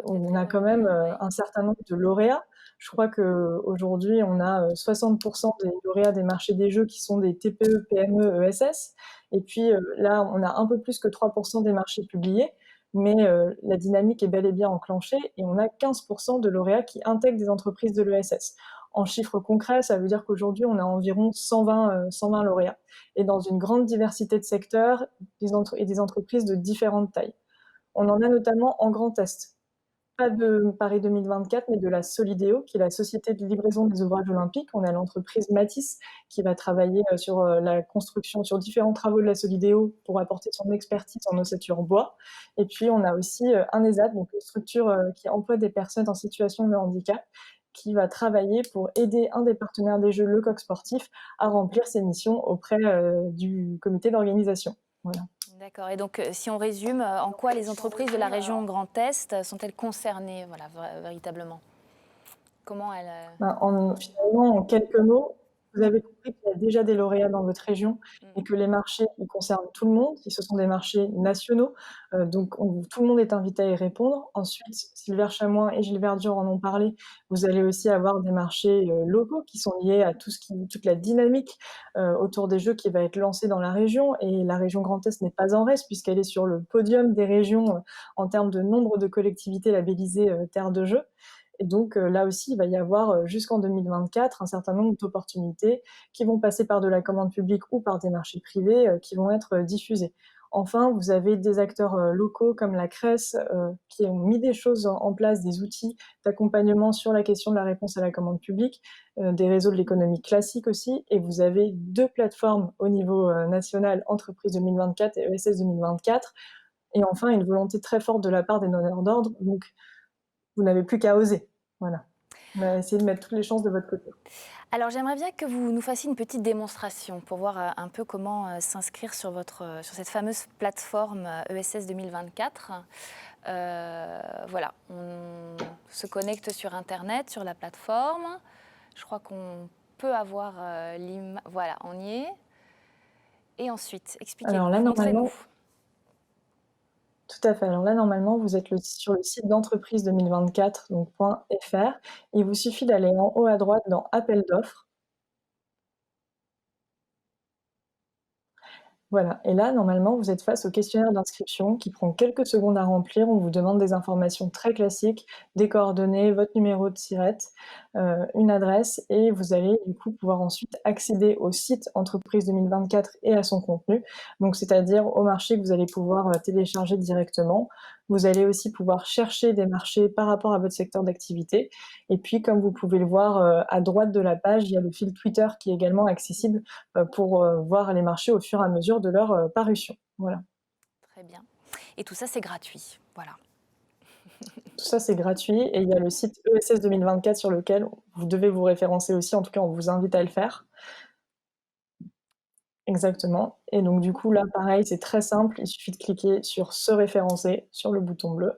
On a quand même un certain nombre de lauréats. Je crois qu'aujourd'hui, on a 60% des lauréats des marchés des jeux qui sont des TPE, PME, ESS. Et puis là, on a un peu plus que 3% des marchés publiés. Mais la dynamique est bel et bien enclenchée et on a 15% de lauréats qui intègrent des entreprises de l'ESS. En chiffres concrets, ça veut dire qu'aujourd'hui, on a environ 120 lauréats. Et dans une grande diversité de secteurs et des entreprises de différentes tailles. On en a notamment en Grand Est. Pas de Paris 2024, mais de la Solidéo, qui est la société de livraison des ouvrages olympiques. On a l'entreprise Matisse, qui va travailler sur la construction, sur différents travaux de la Solidéo pour apporter son expertise en ossature bois. Et puis, on a aussi un ESAT, donc une structure qui emploie des personnes en situation de handicap, qui va travailler pour aider un des partenaires des Jeux, le Coq Sportif, à remplir ses missions auprès du comité d'organisation. Voilà. D'accord. Et donc, si on résume, en quoi les entreprises de la région Grand Est sont-elles concernées, voilà, véritablement ? Comment elles... Finalement, en quelques mots, vous avez compris qu'il y a déjà des lauréats dans votre région et que les marchés, ils concernent tout le monde. Ce sont des marchés nationaux, donc tout le monde est invité à y répondre. Ensuite, Sylvain Chamois et Gilles Verdure en ont parlé. Vous allez aussi avoir des marchés locaux qui sont liés à toute la dynamique autour des jeux qui va être lancée dans la région. Et la région Grand Est n'est pas en reste puisqu'elle est sur le podium des régions en termes de nombre de collectivités labellisées terres de jeux. Et donc là aussi, il va y avoir jusqu'en 2024 un certain nombre d'opportunités qui vont passer par de la commande publique ou par des marchés privés qui vont être diffusés. Enfin, vous avez des acteurs locaux comme la CRES qui ont mis des choses en place, des outils d'accompagnement sur la question de la réponse à la commande publique, des réseaux de l'économie classique aussi, et vous avez 2 plateformes au niveau national, Entreprise 2024 et ESS 2024, et enfin une volonté très forte de la part des donneurs d'ordre, donc vous n'avez plus qu'à oser. Voilà. On va essayer de mettre toutes les chances de votre côté. Alors, j'aimerais bien que vous nous fassiez une petite démonstration pour voir un peu comment s'inscrire sur cette fameuse plateforme ESS 2024. Voilà, on se connecte sur Internet, sur la plateforme. Je crois qu'on peut avoir l'image. Voilà, on y est. Et ensuite, expliquez-nous. Alors là, normalement, Tout à fait. Alors là, normalement, vous êtes sur le site d'entreprise 2024, donc .fr. Il vous suffit d'aller en haut à droite dans Appel d'offres. Voilà, et là, normalement, vous êtes face au questionnaire d'inscription qui prend quelques secondes à remplir. On vous demande des informations très classiques, des coordonnées, votre numéro de SIRET, une adresse, et vous allez du coup pouvoir ensuite accéder au site Entreprise 2024 et à son contenu. Donc, c'est-à-dire au marché que vous allez pouvoir télécharger directement. Vous allez aussi pouvoir chercher des marchés par rapport à votre secteur d'activité. Et puis, comme vous pouvez le voir à droite de la page, il y a le fil Twitter qui est également accessible pour voir les marchés au fur et à mesure de leur parution. Voilà. Très bien. Et tout ça, c'est gratuit. Voilà. Tout ça, c'est gratuit. Et il y a le site ESS 2024 sur lequel vous devez vous référencer aussi. En tout cas, on vous invite à le faire. Exactement. Et donc, du coup, là, pareil, c'est très simple. Il suffit de cliquer sur « Se référencer » sur le bouton bleu.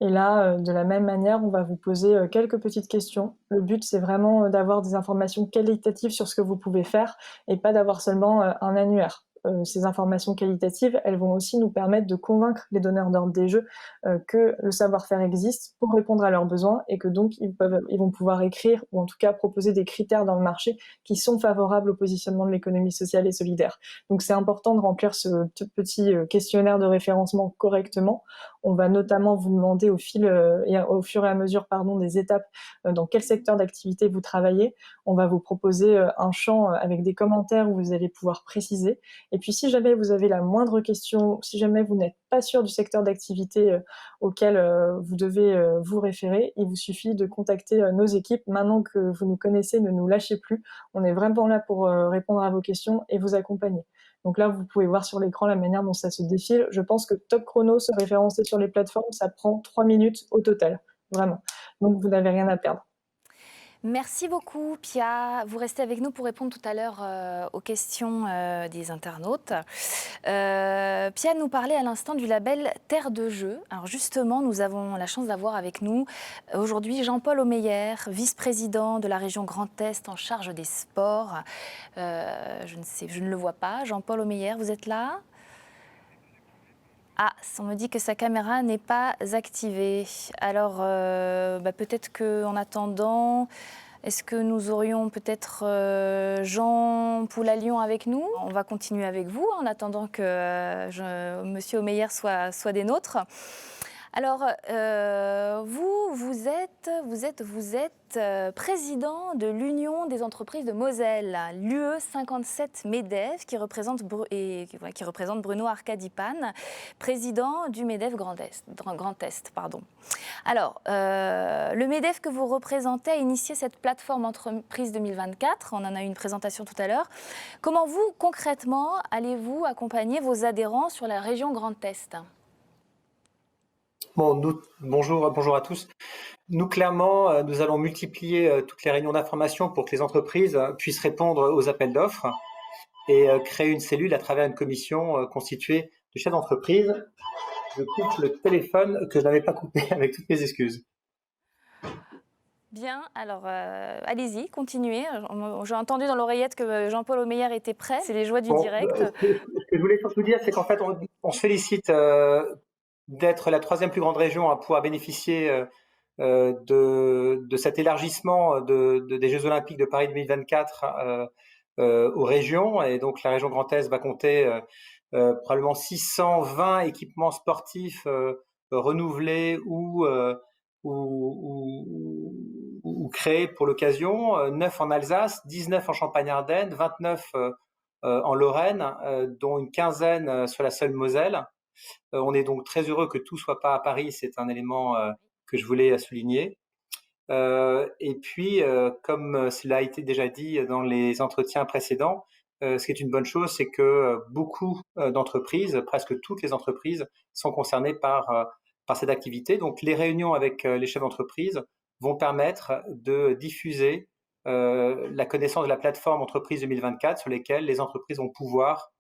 Et là, de la même manière, on va vous poser quelques petites questions. Le but, c'est vraiment d'avoir des informations qualitatives sur ce que vous pouvez faire et pas d'avoir seulement un annuaire. Ces informations qualitatives, elles vont aussi nous permettre de convaincre les donneurs d'ordre des jeux que le savoir-faire existe pour répondre à leurs besoins et que donc ils vont pouvoir écrire ou en tout cas proposer des critères dans le marché qui sont favorables au positionnement de l'économie sociale et solidaire. Donc c'est important de remplir ce petit questionnaire de référencement correctement. On va notamment vous demander au fur et à mesure des étapes dans quel secteur d'activité vous travaillez. On va vous proposer un champ avec des commentaires où vous allez pouvoir préciser. Et puis si jamais vous avez la moindre question, si jamais vous n'êtes pas sûr du secteur d'activité auquel vous devez vous référer, il vous suffit de contacter nos équipes. Maintenant que vous nous connaissez, ne nous lâchez plus. On est vraiment là pour répondre à vos questions et vous accompagner. Donc là, vous pouvez voir sur l'écran la manière dont ça se défile. Je pense que top chrono, se référencer sur les plateformes, ça prend 3 minutes au total, vraiment. Donc vous n'avez rien à perdre. Merci beaucoup, Pia. Vous restez avec nous pour répondre tout à l'heure aux questions des internautes. Pia nous parlait à l'instant du label Terre de Jeux. Alors justement, nous avons la chance d'avoir avec nous aujourd'hui Jean-Paul Aumeyer, vice-président de la région Grand Est en charge des sports. Je ne le vois pas. Jean-Paul Aumeyer, vous êtes là ? Ah, on me dit que sa caméra n'est pas activée. Alors, peut-être qu'en attendant, est-ce que nous aurions peut-être Jean Poulalion avec nous ? On va continuer avec vous en attendant que Monsieur Aumeyer soit des nôtres. Alors, vous êtes président de l'Union des entreprises de Moselle, l'UE 57 MEDEF, qui représente Bruno Arcadipan, président du MEDEF Grand Est. Alors, le MEDEF que vous représentez a initié cette plateforme Entreprise 2024. On en a eu une présentation tout à l'heure. Comment vous, concrètement, allez-vous accompagner vos adhérents sur la région Grand Est ? Bonjour à tous. Nous, clairement, nous allons multiplier toutes les réunions d'information pour que les entreprises puissent répondre aux appels d'offres et créer une cellule à travers une commission constituée de chefs d'entreprise. Je coupe le téléphone que je n'avais pas coupé avec toutes mes excuses. Bien, alors allez-y, continuez. J'ai entendu dans l'oreillette que Jean-Paul Aumeyer était prêt. C'est les joies du direct. Ce que je voulais surtout dire, c'est qu'en fait, on se félicite d'être la 3e plus grande région à pouvoir bénéficier de cet élargissement des Jeux Olympiques de Paris 2024 aux régions. Et donc, la région Grand Est va compter probablement 620 équipements sportifs renouvelés ou créés pour l'occasion, 9 en Alsace, 19 en Champagne-Ardenne, 29 en Lorraine, dont une quinzaine sur la seule Moselle. On est donc très heureux que tout soit pas à Paris, c'est un élément que je voulais souligner. Et puis, comme cela a été déjà dit dans les entretiens précédents, ce qui est une bonne chose, c'est que beaucoup d'entreprises, presque toutes les entreprises, sont concernées par cette activité. Donc, les réunions avec les chefs d'entreprise vont permettre de diffuser la connaissance de la plateforme Entreprise 2024 sur lesquelles les entreprises vont pouvoir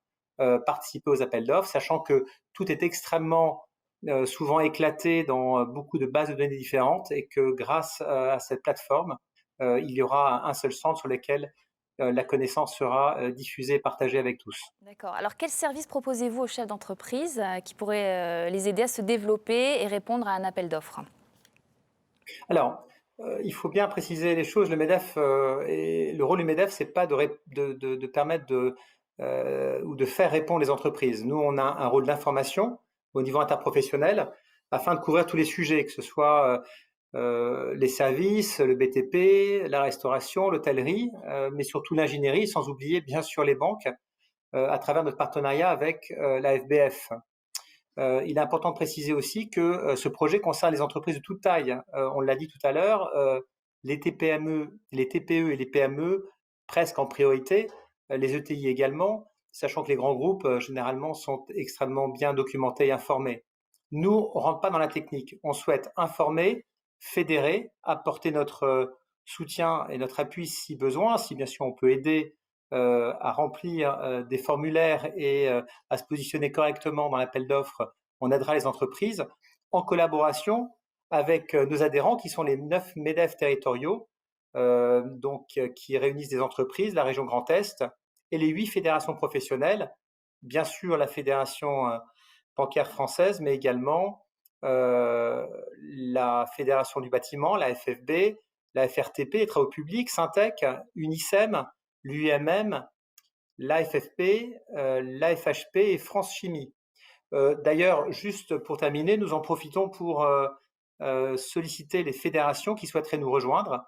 participer aux appels d'offres, sachant que tout est extrêmement souvent éclaté dans beaucoup de bases de données différentes et que grâce à cette plateforme, il y aura un seul centre sur lequel la connaissance sera diffusée et partagée avec tous. D'accord. Alors, quels services proposez-vous aux chefs d'entreprise qui pourraient les aider à se développer et répondre à un appel d'offres? Alors, il faut bien préciser les choses. Le MEDEF, et le rôle du MEDEF, c'est pas de permettre ou de faire répondre les entreprises. Nous, on a un rôle d'information au niveau interprofessionnel afin de couvrir tous les sujets, que ce soit les services, le BTP, la restauration, l'hôtellerie, mais surtout l'ingénierie, sans oublier bien sûr les banques, à travers notre partenariat avec la FBF. Il est important de préciser aussi que ce projet concerne les entreprises de toute taille. On l'a dit tout à l'heure, les TPE et les PME presque en priorité, les ETI également, sachant que les grands groupes généralement sont extrêmement bien documentés et informés. Nous, on ne rentre pas dans la technique. On souhaite informer, fédérer, apporter notre soutien et notre appui si besoin, si bien sûr on peut aider à remplir des formulaires et à se positionner correctement dans l'appel d'offres. On aidera les entreprises en collaboration avec nos adhérents qui sont les 9 MEDEF territoriaux, qui réunissent des entreprises, la région Grand Est, et les 8 fédérations professionnelles, bien sûr la Fédération bancaire française, mais également la Fédération du bâtiment, la FFB, la FRTP, les travaux publics, Syntec, Unicem, l'UMM, l'AFFP, l'AFHP et France Chimie. D'ailleurs, juste pour terminer, nous en profitons pour solliciter les fédérations qui souhaiteraient nous rejoindre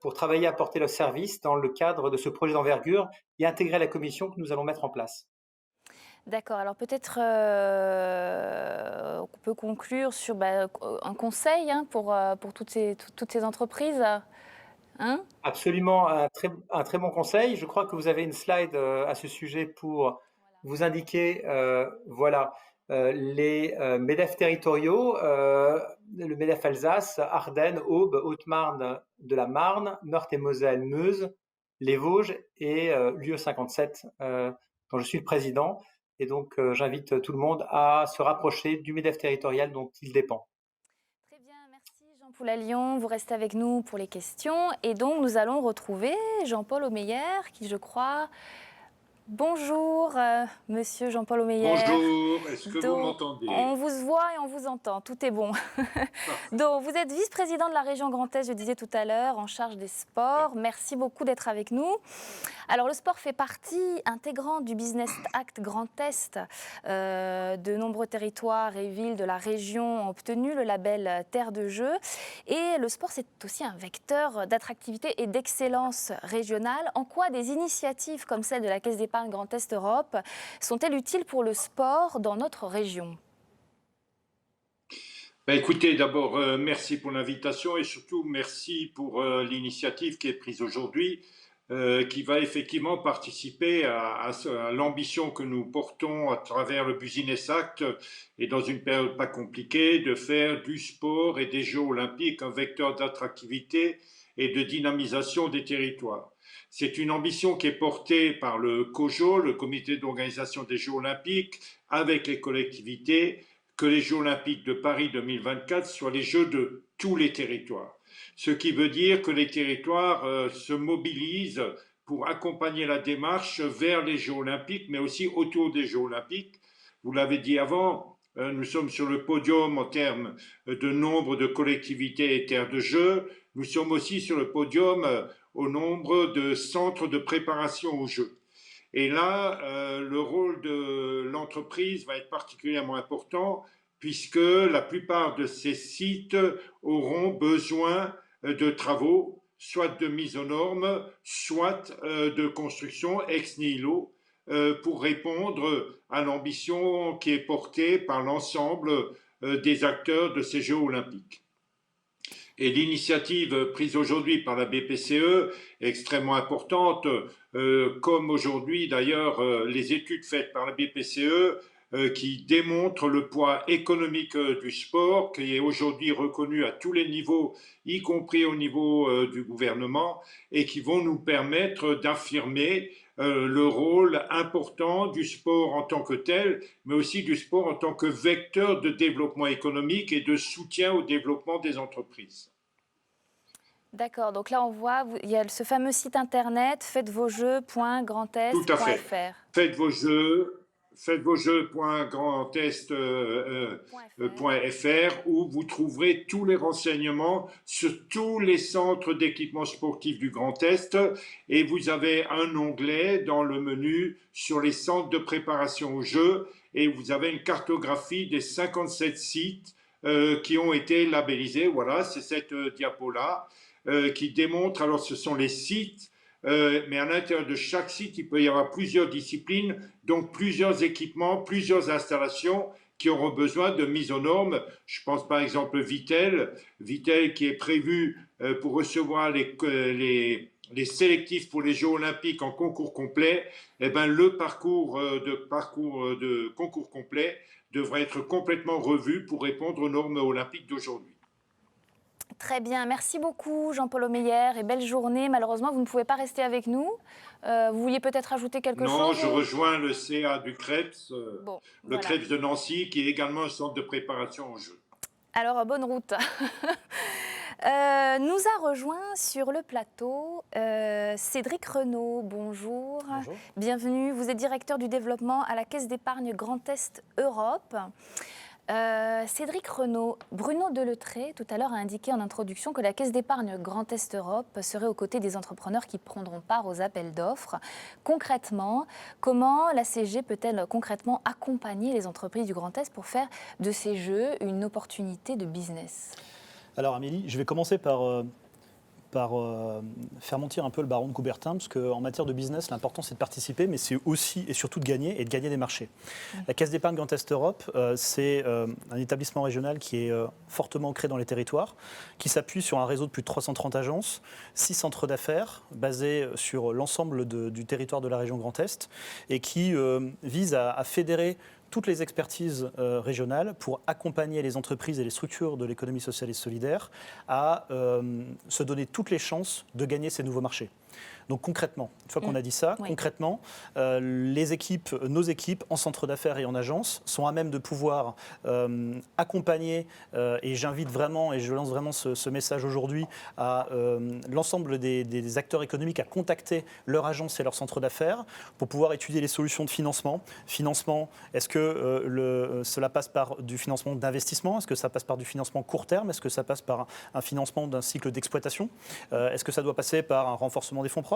pour travailler à apporter leur service dans le cadre de ce projet d'envergure et intégrer la commission que nous allons mettre en place. D'accord, alors peut-être on peut conclure sur un conseil pour toutes ces entreprises. Hein? Absolument, un très bon conseil. Je crois que vous avez une slide à ce sujet pour vous indiquer les MEDEF territoriaux, le MEDEF Alsace, Ardennes, Aube, Haute-Marne de la Marne, Meurthe-et-Moselle, Meuse, les Vosges et l'UE 57 dont je suis le président. Et donc j'invite tout le monde à se rapprocher du MEDEF territorial dont il dépend. Jean-Paul Allion, vous restez avec nous pour les questions. Et donc, nous allons retrouver Jean-Paul Aumeyer, qui, je crois... Bonjour, monsieur Jean-Paul Aumeyer. Bonjour, est-ce que vous m'entendez? On vous voit et on vous entend, tout est bon. Donc, vous êtes vice-président de la région Grand Est, je disais tout à l'heure, en charge des sports. Merci beaucoup d'être avec nous. Alors, le sport fait partie intégrante du Business Act Grand Est. De nombreux territoires et villes de la région ont obtenu le label Terre de Jeux. Et le sport, c'est aussi un vecteur d'attractivité et d'excellence régionale. En quoi des initiatives comme celle de la Caisse d'épargne Grand Est Europe sont-elles utiles pour le sport dans notre région? Écoutez, d'abord, merci pour l'invitation et surtout merci pour l'initiative qui est prise aujourd'hui, qui va effectivement participer à l'ambition que nous portons à travers le Business Act et dans une période pas compliquée de faire du sport et des Jeux olympiques un vecteur d'attractivité et de dynamisation des territoires. C'est une ambition qui est portée par le COJO, le Comité d'organisation des Jeux olympiques, avec les collectivités, que les Jeux olympiques de Paris 2024 soient les Jeux de tous les territoires. Ce qui veut dire que les territoires se mobilisent pour accompagner la démarche vers les Jeux olympiques, mais aussi autour des Jeux olympiques. Vous l'avez dit avant, nous sommes sur le podium en termes de nombre de collectivités et terres de jeux. Nous sommes aussi sur le podium au nombre de centres de préparation aux Jeux. Et là, le rôle de l'entreprise va être particulièrement important puisque la plupart de ces sites auront besoin de travaux, soit de mise aux normes, soit de construction ex nihilo, pour répondre à l'ambition qui est portée par l'ensemble des acteurs de ces Jeux olympiques. Et l'initiative prise aujourd'hui par la BPCE est extrêmement importante, comme aujourd'hui d'ailleurs les études faites par la BPCE qui démontrent le poids économique du sport, qui est aujourd'hui reconnu à tous les niveaux, y compris au niveau du gouvernement, et qui vont nous permettre d'affirmer le rôle important du sport en tant que tel, mais aussi du sport en tant que vecteur de développement économique et de soutien au développement des entreprises. D'accord, donc là on voit, il y a ce fameux site internet faites-vos-jeux.grandest.fr. faites-vos-jeux.grandest.fr où vous trouverez tous les renseignements sur tous les centres d'équipement sportif du Grand Est et vous avez un onglet dans le menu sur les centres de préparation aux Jeux et vous avez une cartographie des 57 sites qui ont été labellisés. Voilà, c'est cette diapo-là qui démontre, alors ce sont les sites, mais à l'intérieur de chaque site, il peut y avoir plusieurs disciplines, donc plusieurs équipements, plusieurs installations qui auront besoin de mise aux normes. Je pense par exemple Vittel qui est prévu pour recevoir les sélectifs pour les Jeux Olympiques en concours complet. Eh ben, le parcours de concours complet devrait être complètement revu pour répondre aux normes olympiques d'aujourd'hui. Très bien, merci beaucoup Jean-Paul Omeyer et belle journée. Malheureusement, vous ne pouvez pas rester avec nous. Vous vouliez peut-être ajouter quelque chose? Non, je rejoins le CA du Krebs, voilà. Krebs de Nancy, qui est également un centre de préparation aux Jeux. Alors, bonne route. Nous a rejoint sur le plateau Cédric Renaud. Bonjour. Bonjour. Bienvenue. Vous êtes directeur du développement à la Caisse d'épargne Grand Est Europe. Cédric Renaud, Bruno Delettré, tout à l'heure, a indiqué en introduction que la Caisse d'épargne Grand Est Europe serait aux côtés des entrepreneurs qui prendront part aux appels d'offres. Concrètement, comment la CG peut-elle concrètement accompagner les entreprises du Grand Est pour faire de ces jeux une opportunité de business? Alors Amélie, je vais commencer par faire mentir un peu le baron de Coubertin, parce qu'en matière de business, l'important c'est de participer, mais c'est aussi et surtout de gagner, et de gagner des marchés. La Caisse d'épargne Grand Est Europe, c'est un établissement régional qui est fortement ancré dans les territoires, qui s'appuie sur un réseau de plus de 330 agences, 6 centres d'affaires basés sur l'ensemble du territoire de la région Grand Est, et qui vise à fédérer toutes les expertises régionales pour accompagner les entreprises et les structures de l'économie sociale et solidaire à se donner toutes les chances de gagner ces nouveaux marchés. Donc concrètement, une fois qu'on a dit ça, concrètement, nos équipes en centre d'affaires et en agence sont à même de pouvoir accompagner, et j'invite vraiment, et je lance vraiment ce message aujourd'hui, à l'ensemble des acteurs économiques à contacter leur agence et leur centre d'affaires pour pouvoir étudier les solutions de financement. Financement, est-ce que cela passe par du financement d'investissement? Est-ce que ça passe par du financement court terme? Est-ce que ça passe par un financement d'un cycle d'exploitation? Est-ce que ça doit passer par un renforcement des fonds propres?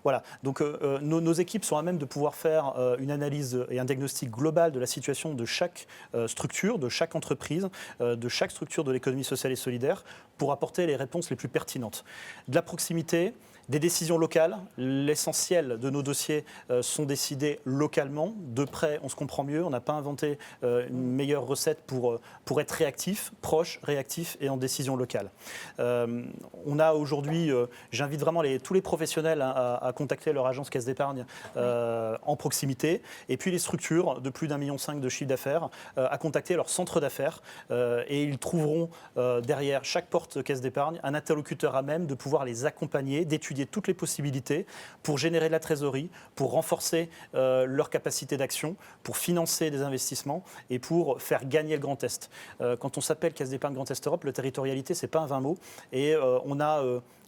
Voilà. Donc nos équipes sont à même de pouvoir faire une analyse et un diagnostic global de la situation de chaque structure, de chaque entreprise, de chaque structure de l'économie sociale et solidaire pour apporter les réponses les plus pertinentes. De la proximité, des décisions locales. L'essentiel de nos dossiers sont décidés localement. De près, on se comprend mieux. On n'a pas inventé une meilleure recette pour être réactif, proche, réactif et en décision locale. On a aujourd'hui, j'invite vraiment tous les professionnels à contacter leur agence caisse d'épargne en proximité. Et puis les structures de plus d'1,5 million de chiffre d'affaires à contacter leur centre d'affaires. Et ils trouveront derrière chaque porte caisse d'épargne un interlocuteur à même de pouvoir les accompagner, d'étudier toutes les possibilités pour générer de la trésorerie, pour renforcer leur capacité d'action, pour financer des investissements et pour faire gagner le Grand Est. Quand on s'appelle Caisse d'épargne Grand Est Europe, le territorialité, ce n'est pas un vain mot. Et on a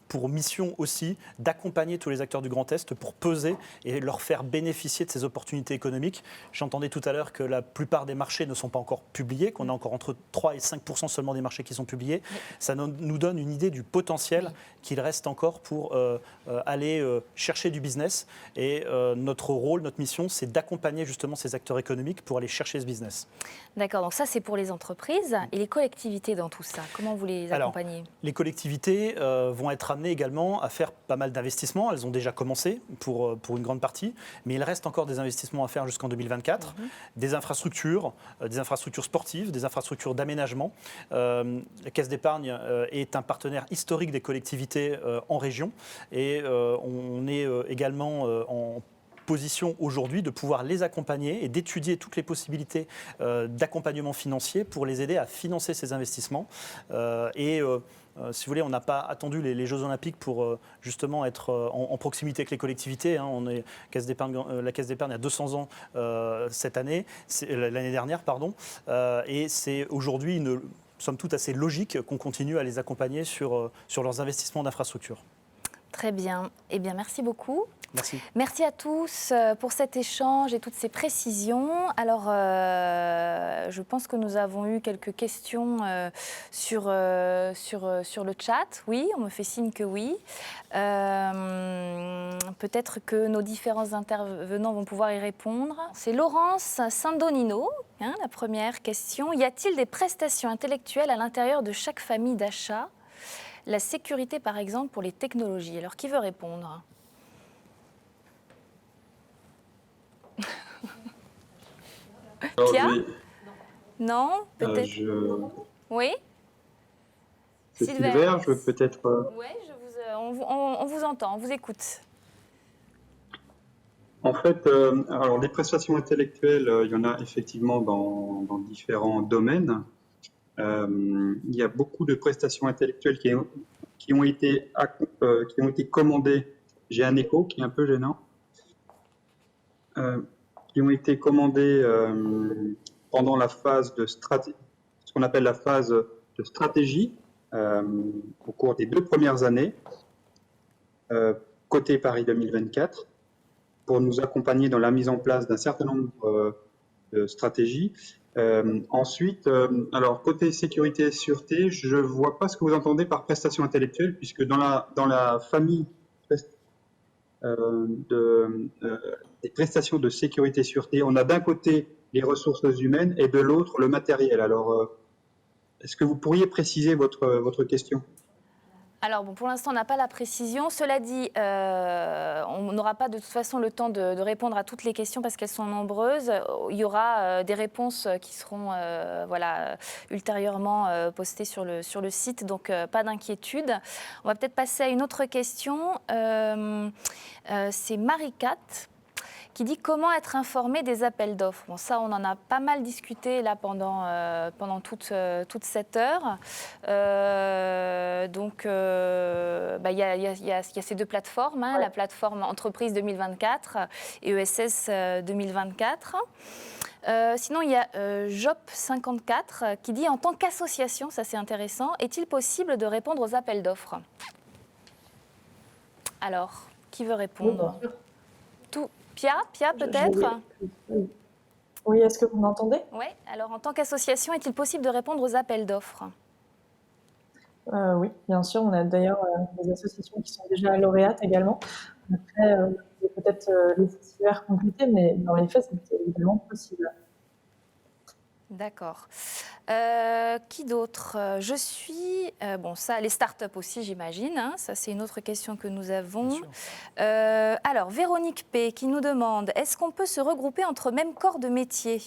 pour mission aussi d'accompagner tous les acteurs du Grand Est pour peser et leur faire bénéficier de ces opportunités économiques. J'entendais tout à l'heure que la plupart des marchés ne sont pas encore publiés, qu'on a encore entre 3 et 5% seulement des marchés qui sont publiés. Ça nous donne une idée du potentiel qu'il reste encore pour aller chercher du business. Et notre rôle, notre mission, c'est d'accompagner justement ces acteurs économiques pour aller chercher ce business. D'accord, donc ça c'est pour les entreprises. Et les collectivités dans tout ça, comment vous les accompagnez? Alors, les collectivités vont être amenées également à faire pas mal d'investissements. Elles ont déjà commencé pour une grande partie, mais il reste encore des investissements à faire jusqu'en 2024. Des infrastructures sportives, des infrastructures d'aménagement. La Caisse d'épargne est un partenaire historique des collectivités en région et on est également en position aujourd'hui de pouvoir les accompagner et d'étudier toutes les possibilités d'accompagnement financier pour les aider à financer ces investissements. Si vous voulez, on n'a pas attendu les Jeux Olympiques pour justement être en proximité avec les collectivités. La Caisse d'épargne a 200 ans l'année dernière, pardon. Et c'est aujourd'hui somme toute assez logique qu'on continue à les accompagner sur leurs investissements d'infrastructure. Très bien. Eh bien, merci beaucoup. Merci. Merci à tous pour cet échange et toutes ces précisions. Alors, je pense que nous avons eu quelques questions sur le chat. Oui, on me fait signe que oui. Peut-être que nos différents intervenants vont pouvoir y répondre. C'est Laurence Saint-Donino, la première question. Y a-t-il des prestations intellectuelles à l'intérieur de chaque famille d'achat ? La sécurité, par exemple, pour les technologies. Alors, qui veut répondre ? Pierre ? Non, peut-être. Oui. C'est Sylvain, je veux peut-être. Oui, on vous entend, on vous écoute. En fait, alors les prestations intellectuelles, il y en a effectivement dans différents domaines. Il y a beaucoup de prestations intellectuelles qui ont été commandées. J'ai un écho qui est un peu gênant. Qui ont été commandées pendant la phase de stratégie, ce qu'on appelle la phase de stratégie, au cours des 2 premières années, côté Paris 2024, pour nous accompagner dans la mise en place d'un certain nombre de stratégies. Ensuite, alors côté sécurité et sûreté, je ne vois pas ce que vous entendez par prestation intellectuelle, puisque dans la famille des prestations de sécurité et sûreté, on a d'un côté les ressources humaines et de l'autre le matériel. Alors, est-ce que vous pourriez préciser votre question ? Alors, bon, pour l'instant, on n'a pas la précision. Cela dit, on n'aura pas de toute façon le temps de répondre à toutes les questions parce qu'elles sont nombreuses. Il y aura des réponses qui seront ultérieurement postées sur le site, donc pas d'inquiétude. On va peut-être passer à une autre question. C'est Marie-Cat qui dit comment être informé des appels d'offres. Bon, ça, on en a pas mal discuté là pendant toute cette heure. Donc, il y a ces 2 plateformes, la plateforme Entreprise 2024 et ESS 2024. Sinon, il y a Jop54 qui dit en tant qu'association, ça c'est intéressant, est-il possible de répondre aux appels d'offres ? Alors, qui veut répondre ? Pia, peut-être ? Oui, est-ce que vous m'entendez ? Oui, alors en tant qu'association, est-il possible de répondre aux appels d'offres ? Oui, bien sûr, on a d'ailleurs des associations qui sont déjà lauréates également. Après, peut-être les circulaires complétés, mais dans les faits, c'est évidemment possible. D'accord. Qui d'autre ? Je suis... ça, les startups aussi, j'imagine. Ça, c'est une autre question que nous avons. Alors, Véronique P. qui nous demande, est-ce qu'on peut se regrouper entre mêmes corps de métier ?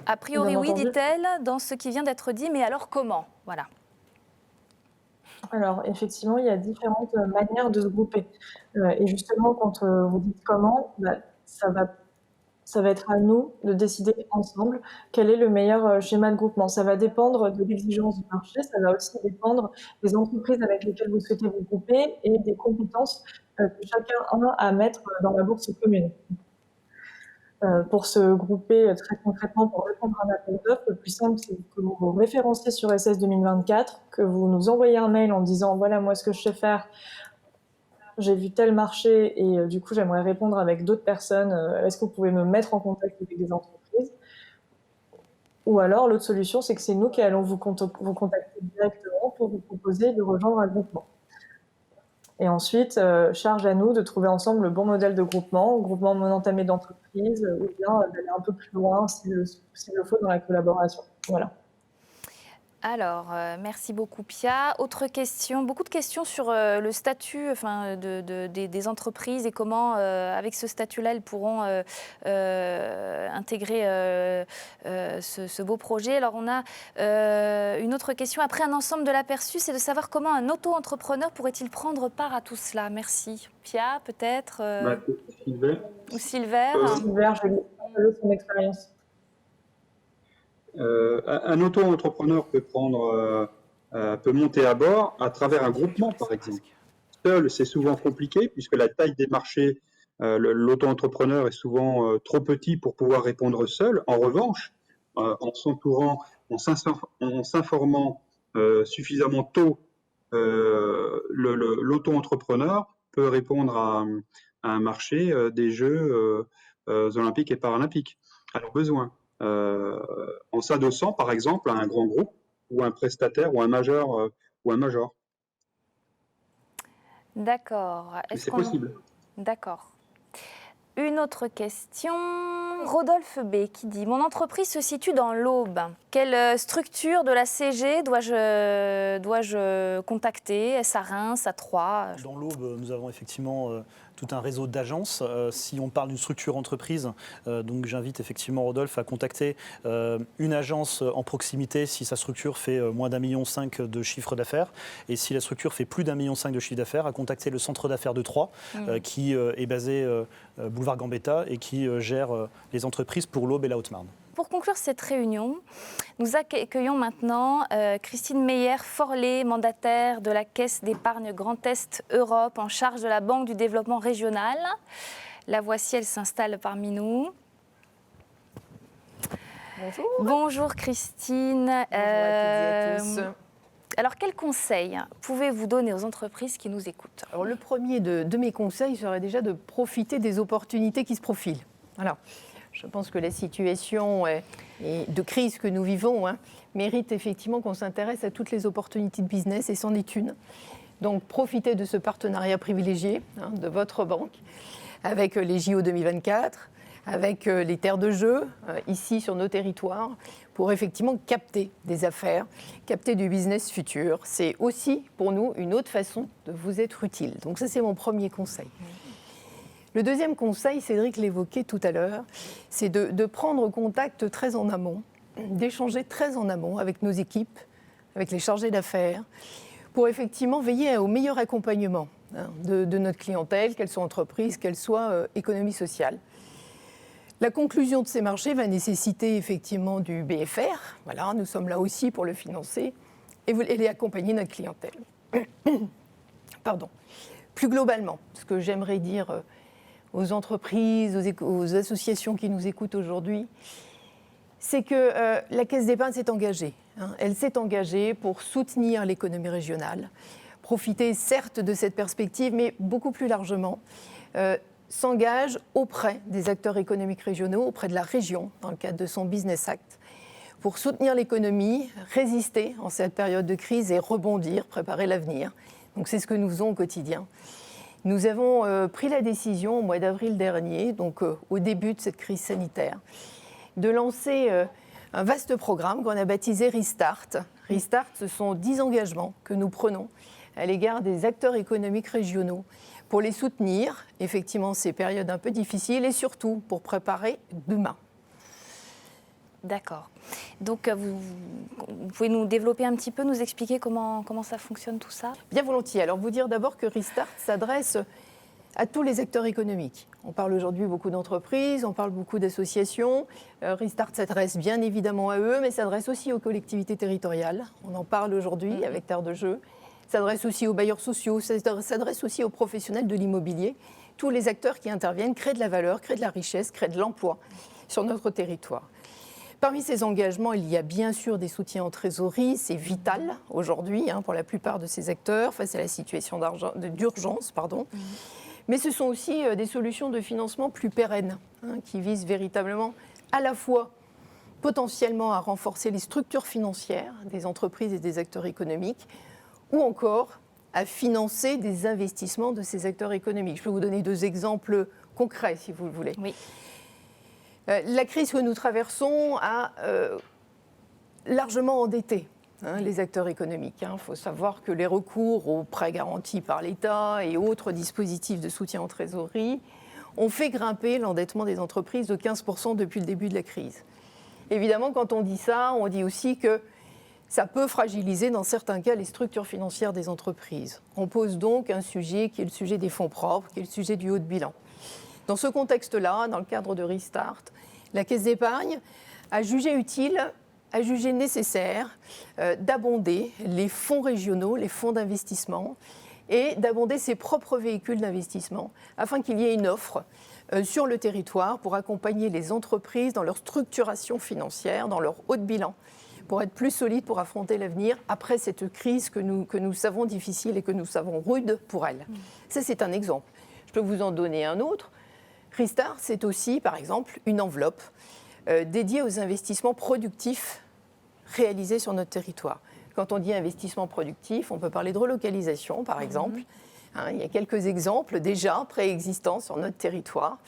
A priori, oui, dit-elle, dans ce qui vient d'être dit, mais alors comment ? Voilà. Alors, effectivement, il y a différentes manières de se grouper. Et justement, quand vous dites comment, ça va être à nous de décider ensemble quel est le meilleur schéma de groupement. Ça va dépendre de l'exigence du marché, ça va aussi dépendre des entreprises avec lesquelles vous souhaitez vous grouper et des compétences que chacun a à mettre dans la bourse commune. Pour se grouper très concrètement, pour répondre à un appel d'offres, le plus simple, c'est que vous vous référenciez sur SS 2024, que vous nous envoyez un mail en disant « Voilà, moi, ce que je sais faire, j'ai vu tel marché et du coup, j'aimerais répondre avec d'autres personnes. Est-ce que vous pouvez me mettre en contact avec des entreprises ?» Ou alors, l'autre solution, c'est que c'est nous qui allons vous contacter directement pour vous proposer de rejoindre un groupement. Et ensuite, charge à nous de trouver ensemble le bon modèle de groupement non entamé d'entreprise, ou bien d'aller un peu plus loin s'il le faut dans la collaboration. Voilà. Alors, merci beaucoup Pia. Autre question, beaucoup de questions sur le statut des entreprises et comment, avec ce statut-là, elles pourront intégrer ce beau projet. Alors, on a une autre question. Après un ensemble de l'aperçu, c'est de savoir comment un auto-entrepreneur pourrait-il prendre part à tout cela. Merci. Pia, peut-être Sylvain. Ou Sylvain. Sylvain, je vais son expérience. Un auto-entrepreneur peut monter à bord à travers un groupement, par exemple. Seul, c'est souvent compliqué puisque la taille des marchés, l'auto-entrepreneur est souvent trop petit pour pouvoir répondre seul. En revanche, en s'entourant, en s'informant suffisamment tôt, l'auto-entrepreneur peut répondre à un marché des Jeux olympiques et paralympiques à leurs besoins. En s'adossant, par exemple, à un grand groupe ou un prestataire ou un major. D'accord. C'est possible. D'accord. Une autre question. Rodolphe B qui dit « Mon entreprise se situe dans l'Aube. Quelle structure de la CG dois-je contacter? Est-ce à Reims, à Troyes ?» Dans l'Aube, nous avons effectivement tout un réseau d'agences. Si on parle d'une structure entreprise, donc j'invite effectivement Rodolphe à contacter une agence en proximité si sa structure fait moins d'1,5 million de chiffre d'affaires. Et si la structure fait plus d'1,5 million de chiffre d'affaires, à contacter le centre d'affaires de Troyes, qui est basé boulevard Gambetta et qui gère les entreprises pour l'Aube et la Haute-Marne. Pour conclure cette réunion, nous accueillons maintenant Christine Meyer-Forlé, mandataire de la Caisse d'épargne Grand Est Europe en charge de la Banque du développement régional. La voici, elle s'installe parmi nous. Bonjour. Bonjour Christine. Bonjour à toutes et à tous. Alors, quels conseils pouvez-vous donner aux entreprises qui nous écoutent? Alors, le premier de mes conseils serait déjà de profiter des opportunités qui se profilent. Alors, je pense que la situation de crise que nous vivons mérite effectivement qu'on s'intéresse à toutes les opportunités de business et c'en est une. Donc, profitez de ce partenariat privilégié de votre banque avec les JO 2024, avec les terres de jeu ici sur nos territoires pour effectivement capter des affaires, capter du business futur. C'est aussi pour nous une autre façon de vous être utile. Donc ça, c'est mon premier conseil. Le deuxième conseil, Cédric l'évoquait tout à l'heure, c'est de prendre contact très en amont, d'échanger très en amont avec nos équipes, avec les chargés d'affaires, pour effectivement veiller au meilleur accompagnement de notre clientèle, qu'elle soit entreprise, qu'elle soit économie sociale. La conclusion de ces marchés va nécessiter effectivement du BFR. Voilà, nous sommes là aussi pour le financer et accompagner notre clientèle. Pardon. Plus globalement, ce que j'aimerais dire aux entreprises, aux associations qui nous écoutent aujourd'hui, c'est que la Caisse d'épargne s'est engagée. Elle s'est engagée pour soutenir l'économie régionale, profiter certes de cette perspective, mais beaucoup plus largement, s'engage auprès des acteurs économiques régionaux, auprès de la région, dans le cadre de son Business Act, pour soutenir l'économie, résister en cette période de crise et rebondir, préparer l'avenir. Donc c'est ce que nous faisons au quotidien. Nous avons pris la décision au mois d'avril dernier, donc au début de cette crise sanitaire, de lancer un vaste programme qu'on a baptisé Restart. Restart, ce sont 10 engagements que nous prenons à l'égard des acteurs économiques régionaux pour les soutenir, effectivement, ces périodes un peu difficiles et surtout pour préparer demain. D'accord. Donc, vous pouvez nous développer un petit peu, nous expliquer comment ça fonctionne tout ça? Bien volontiers. Alors, vous dire d'abord que Restart s'adresse à tous les acteurs économiques. On parle aujourd'hui beaucoup d'entreprises, on parle beaucoup d'associations. Restart s'adresse bien évidemment à eux, mais s'adresse aussi aux collectivités territoriales. On en parle aujourd'hui avec Terre de Jeu. S'adresse aussi aux bailleurs sociaux, s'adresse aussi aux professionnels de l'immobilier. Tous les acteurs qui interviennent créent de la valeur, créent de la richesse, créent de l'emploi sur notre territoire. Parmi ces engagements, il y a bien sûr des soutiens en trésorerie, c'est vital aujourd'hui pour la plupart de ces acteurs face à la situation d'urgence. Mais ce sont aussi des solutions de financement plus pérennes qui visent véritablement à la fois potentiellement à renforcer les structures financières des entreprises et des acteurs économiques, ou encore à financer des investissements de ces acteurs économiques. Je peux vous donner 2 exemples concrets, si vous le voulez. Oui. La crise que nous traversons a largement endetté les acteurs économiques. Il faut savoir que les recours aux prêts garantis par l'État et autres dispositifs de soutien en trésorerie ont fait grimper l'endettement des entreprises de 15% depuis le début de la crise. Évidemment, quand on dit ça, on dit aussi que ça peut fragiliser dans certains cas les structures financières des entreprises. On pose donc un sujet qui est le sujet des fonds propres, qui est le sujet du haut de bilan. Dans ce contexte-là, dans le cadre de Restart, la Caisse d'épargne a jugé utile, a jugé nécessaire d'abonder les fonds régionaux, les fonds d'investissement, et d'abonder ses propres véhicules d'investissement afin qu'il y ait une offre sur le territoire pour accompagner les entreprises dans leur structuration financière, dans leur haut de bilan, pour être plus solides pour affronter l'avenir après cette crise que nous savons difficile et que nous savons rude pour elles. Ça, c'est un exemple. Je peux vous en donner un autre. Restart, c'est aussi, par exemple, une enveloppe dédiée aux investissements productifs réalisés sur notre territoire. Quand on dit investissement productif, on peut parler de relocalisation, par exemple. Il y a quelques exemples déjà préexistants sur notre territoire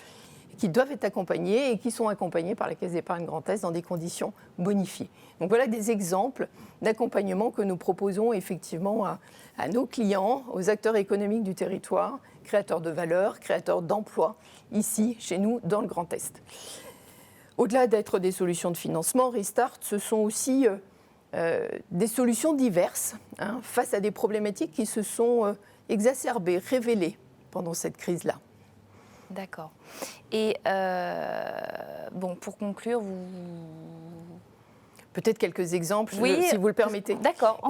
qui doivent être accompagnés et qui sont accompagnés par la Caisse d'épargne Grand Est dans des conditions bonifiées. Donc voilà des exemples d'accompagnement que nous proposons effectivement à nos clients, aux acteurs économiques du territoire, créateurs de valeur, créateurs d'emplois, ici, chez nous, dans le Grand Est. Au-delà d'être des solutions de financement, Restart, ce sont aussi des solutions diverses face à des problématiques qui se sont exacerbées, révélées pendant cette crise-là. D'accord. Et bon, pour conclure, vous... Peut-être quelques exemples, oui, si vous le permettez. D'accord.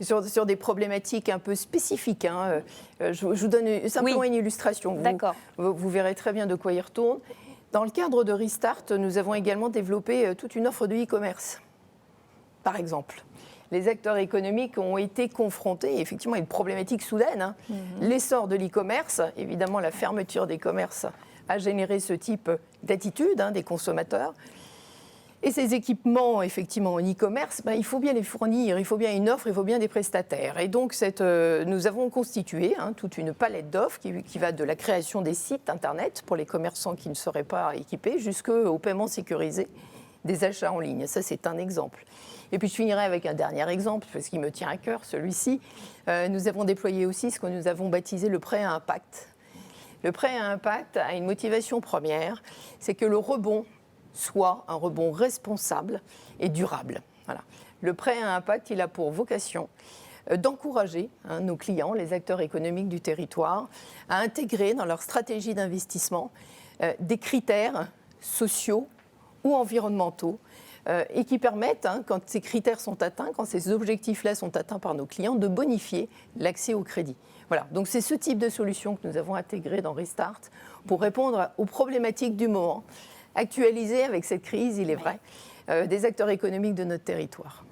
Sur des problématiques un peu spécifiques. Je vous donne simplement une illustration. Vous verrez très bien de quoi il retourne. Dans le cadre de Restart, nous avons également développé toute une offre de e-commerce, par exemple. Les acteurs économiques ont été confrontés effectivement à une problématique soudaine. L'essor de l'e-commerce, évidemment la fermeture des commerces a généré ce type d'attitude des consommateurs. Et ces équipements, effectivement, en e-commerce, il faut bien les fournir, il faut bien une offre, il faut bien des prestataires. Et donc, nous avons constitué toute une palette d'offres qui va de la création des sites Internet pour les commerçants qui ne seraient pas équipés jusqu'au paiement sécurisé des achats en ligne. Ça, c'est un exemple. Et puis, je finirai avec un dernier exemple, parce qu'il me tient à cœur, celui-ci. Nous avons déployé aussi ce que nous avons baptisé le prêt à impact. Le prêt à impact a une motivation première, c'est que le rebond soit un rebond responsable et durable. Voilà. Le prêt à impact, il a pour vocation d'encourager nos clients, les acteurs économiques du territoire, à intégrer dans leur stratégie d'investissement des critères sociaux ou environnementaux et qui permettent, quand ces critères sont atteints, quand ces objectifs-là sont atteints par nos clients, de bonifier l'accès au crédit. Voilà, donc c'est ce type de solution que nous avons intégré dans Restart pour répondre aux problématiques du moment, actualisées avec cette crise, il est vrai, des acteurs économiques de notre territoire.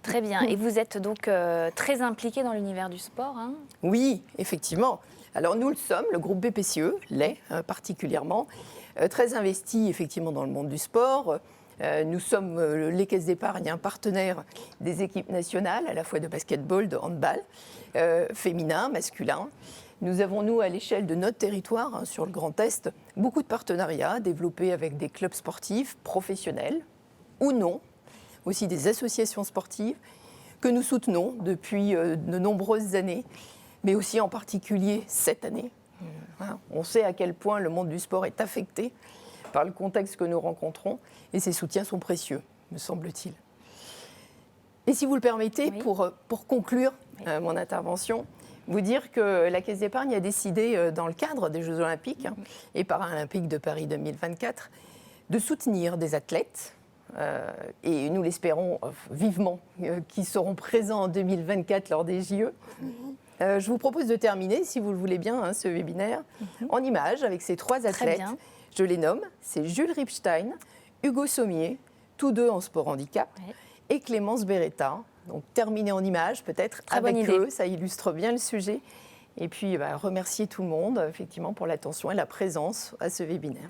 Très bien. Et vous êtes donc très impliqué dans l'univers du sport, Oui, effectivement. Alors nous le sommes, le groupe BPCE l'est particulièrement, très investi effectivement dans le monde du sport. Nous sommes les caisses d'épargne partenaires des équipes nationales, à la fois de basketball, de handball, féminin, masculin. Nous avons, nous, à l'échelle de notre territoire, sur le Grand Est, beaucoup de partenariats développés avec des clubs sportifs professionnels ou non, aussi des associations sportives que nous soutenons depuis de nombreuses années, mais aussi en particulier cette année. On sait à quel point le monde du sport est affecté par le contexte que nous rencontrons et ces soutiens sont précieux, me semble-t-il. Et si vous le permettez, pour conclure mon intervention, vous dire que la Caisse d'épargne a décidé, dans le cadre des Jeux Olympiques et Paralympiques de Paris 2024, de soutenir des athlètes, et nous l'espérons vivement, qui seront présents en 2024 lors des JE. Je vous propose de terminer, si vous le voulez bien, ce webinaire, en images avec ces trois athlètes. Je les nomme, c'est Jules Ripstein, Hugo Sommier, tous deux en sport handicap, et Clémence Beretta. Donc terminer en images peut-être avec eux, ça illustre bien le sujet. Et puis remercier tout le monde effectivement pour l'attention et la présence à ce webinaire.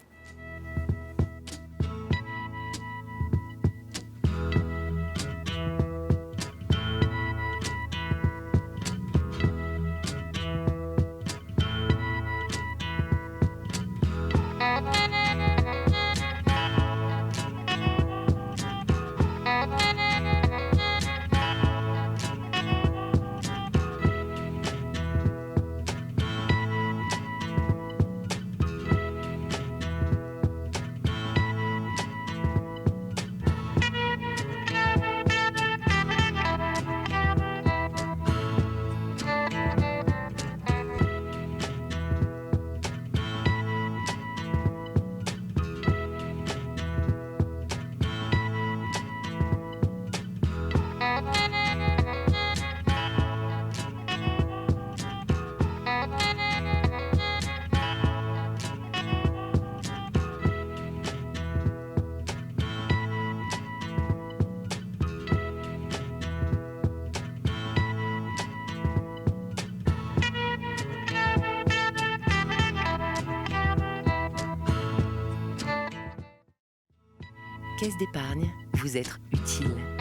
Caisse d'épargne, vous être utile.